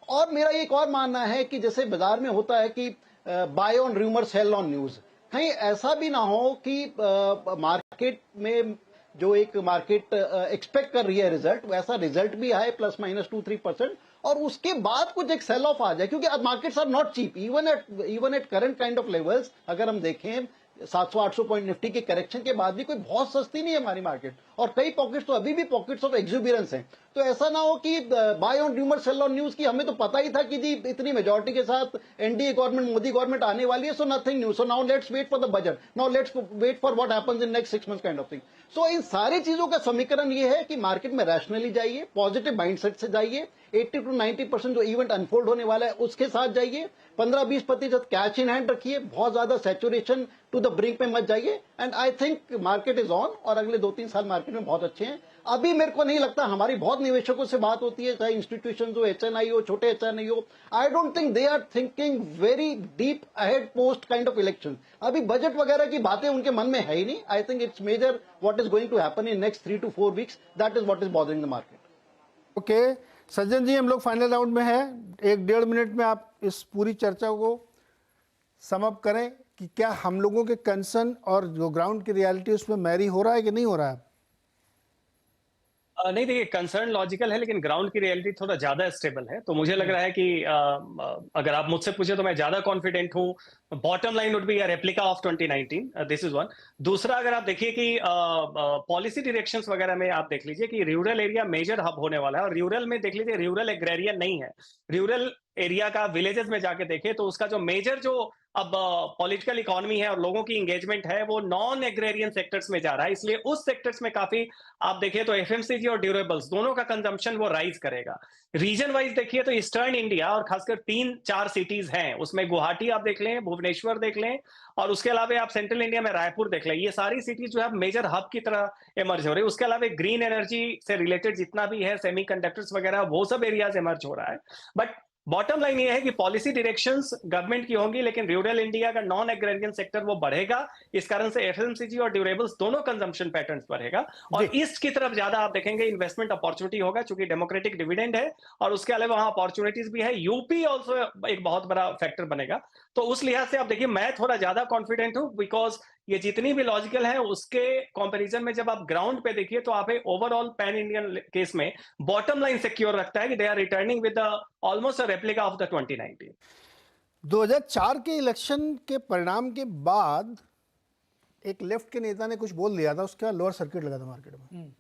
और मेरा एक और मानना है कि जैसे बाजार में होता है कि buy on rumour sell on news, कहीं ऐसा भी ना हो कि मार्केट में जो एक मार्केट एक्सपेक्ट कर रही है रिजल्ट, वैसा रिजल्ट भी आए प्लस माइनस 2-3% और उसके बाद कुछ एक सेल ऑफ आ जाए, क्योंकि markets are not cheap even at current kind of levels. अगर हम देखें 700-800 पॉइंट निफ्टी के करेक्शन के बाद भी कोई बहुत सस्ती नहीं है हमारी मार्केट, और कई पॉकेट्स तो अभी भी पॉकेट्स ऑफ एक्सुबिरेंस हैं। तो ऐसा ना हो कि buy on rumour sell on news की हमें तो पता ही था कि जी इतनी मेजॉरिटी के साथ एनडीए गवर्नमेंट, मोदी गवर्नमेंट आने वाली है, so nothing new, so now let's wait for the budget, now let's wait for what happens in next 6 months kind of thing. So इन सारी चीजों का समीकरण ये है कि मार्केट में रैशनली जाइए, पॉजिटिव माइंडसेट से जाइए, 80 to 90% जो इवेंट अनफोल्ड होने वाला है उसके साथ जाइए, 15-20% कैश इन हैंड रखिए, बहुत ज्यादा सैचुरेशन टू द ब्रिंक पे मत जाइए, and I think market is on और अगले 2-3 साल मार्केट में बहुत अच्छे हैं। अभी मेरे को नहीं लगता, हमारी बहुत निवेशकों से बात होती है, चाहे इंस्टीट्यूशन हो, एचएनआई हो, छोटे एचएनआई हो, I don't think they are thinking very deep ahead post kind of election. अभी बजट वगैरह की बातें उनके मन में है ही नहीं। I think it's major what is going to happen in next 3 to 4 weeks, that is what is bothering the market. Okay Sajjan ji, हम लोग फाइनल राउंड में हैं, 1-1.5 मिनट में आप इस पूरी चर्चा को सम अप करें कि क्या हम लोगों के कंसर्न और जो ग्राउंड की रियलिटी उसमें मैरी हो रहा है कि नहीं हो रहा है? नहीं, देखिए कंसर्न लॉजिकल है, लेकिन ग्राउंड की रियलिटी थोड़ा ज्यादा स्टेबल है। तो मुझे लग रहा है कि अगर आप मुझसे पूछे तो मैं ज्यादा कॉन्फिडेंट हूँ। Bottom line would be a replica of 2019, this is one. दूसरा, अगर आप देखिए कि पॉलिसी डायरेक्शंस वगैरह में आप देख लीजिए कि रूरल एरिया मेजर हब होने वाला है, और रूरल में देख लीजिए रूरल एग्रेरियन नहीं है। रूरल एरिया का विलेजेस में जाके देखे तो उसका जो मेजर जो अब पॉलिटिकल इकोनॉमी है और लोगों की एंगेजमेंट है वो नॉन एग्रेरियन सेक्टर्स में जा रहा है। इसलिए उस सेक्टर्स में काफी आप देखिए तो एफएमसीजी और ड्यूरेबल्स दोनों का कंजम्पशन वो राइज करेगा। रीजन वाइज देखिए तो ईस्टर्न इंडिया और खासकर 3-4 सिटीज हैं, उसमें गुवाहाटी आप देख लें, भुवनेश्वर देख लें, और उसके अलावा आप सेंट्रल इंडिया में रायपुर देख लें। ये सारी सिटीज जो है मेजर हब की तरह इमर्ज हो रही है। उसके अलावा ग्रीन एनर्जी से रिलेटेड जितना भी है, सेमीकंडक्टर्स वगैरह, वो सब एरियाज इमर्ज हो रहा है। बट बॉटम लाइन ये है कि पॉलिसी डायरेक्शंस गवर्नमेंट की होंगी, लेकिन रूरल इंडिया का नॉन एग्रेरियन सेक्टर वो बढ़ेगा। इस कारण से एफएमसीजी और ड्यूरेबल्स दोनों कंजम्पशन पैटर्न्स बढ़ेगा, और ईस्ट की तरफ ज्यादा आप देखेंगे इन्वेस्टमेंट अपॉर्चुनिटी होगा, क्योंकि डेमोक्रेटिक डिविडेंड है और उसके अलावा वहां अपॉर्चुनिटीज भी है। यूपी ऑल्सो एक बहुत बड़ा फैक्टर बनेगा। तो उस लिहाज से आप देखिए मैं थोड़ा ज्यादा कॉन्फिडेंट हूं, बिकॉज ये जितनी भी लॉजिकल है उसके कंपैरिजन में जब आप ग्राउंड पे देखिए तो आप ओवरऑल पैन इंडियन केस में बॉटम लाइन सिक्योर रखता है कि they are returning with almost a replica of the 2019। 2004 के इलेक्शन के परिणाम के बाद एक लेफ्ट के नेता ने कुछ बोल दिया था, उसके बाद लोअर सर्किट लगा था मार्केट में,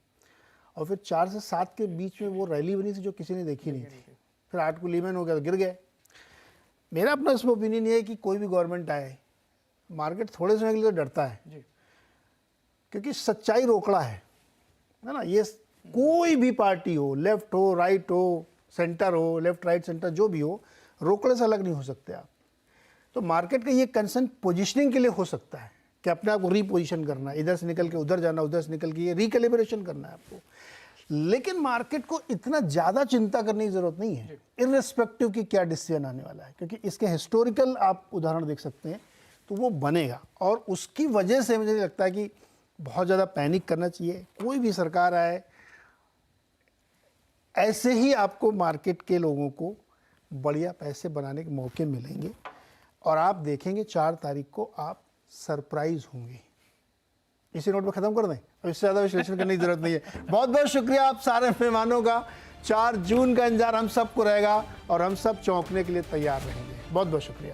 और फिर 4 से 7 के बीच में वो रैली बनी थी जो किसी ने देखी नहीं थी, फिर 8 को लीमैन हो गया तो गिर गए। मेरा अपना इसमें ओपिनियन ये है कि कोई भी गवर्नमेंट आए, मार्केट थोड़े समय के लिए तो डरता है जी, क्योंकि सच्चाई रोकड़ा है ना। ये कोई भी पार्टी हो, लेफ्ट हो, राइट हो, सेंटर हो, लेफ्ट राइट सेंटर जो भी हो, रोकड़े से अलग नहीं हो सकते आप। तो मार्केट का ये कंसर्न पोजीशनिंग के लिए हो सकता है कि अपने आप को रीपोजिशन करना है, इधर से निकल के उधर जाना, उधर से निकल के ये रिकैलिब्रेशन करना है आपको। लेकिन मार्केट को इतना ज़्यादा चिंता करने की ज़रूरत नहीं है, इर्रेस्पेक्टिव कि क्या डिसीजन आने वाला है, क्योंकि इसके हिस्टोरिकल आप उदाहरण देख सकते हैं तो वो बनेगा। और उसकी वजह से मुझे लगता है कि बहुत ज़्यादा पैनिक करना चाहिए। कोई भी सरकार आए, ऐसे ही आपको मार्केट के लोगों को बढ़िया पैसे बनाने के मौके मिलेंगे, और आप देखेंगे 4 तारीख को आप सरप्राइज होंगे। इसी नोट पे ख़त्म कर दें, अब इससे ज़्यादा विश्लेषण करने की जरूरत नहीं है। बहुत बहुत शुक्रिया आप सारे मेहमानों का। 4 जून का इंतजार हम सबको रहेगा और हम सब चौंकने के लिए तैयार रहेंगे। बहुत बहुत शुक्रिया।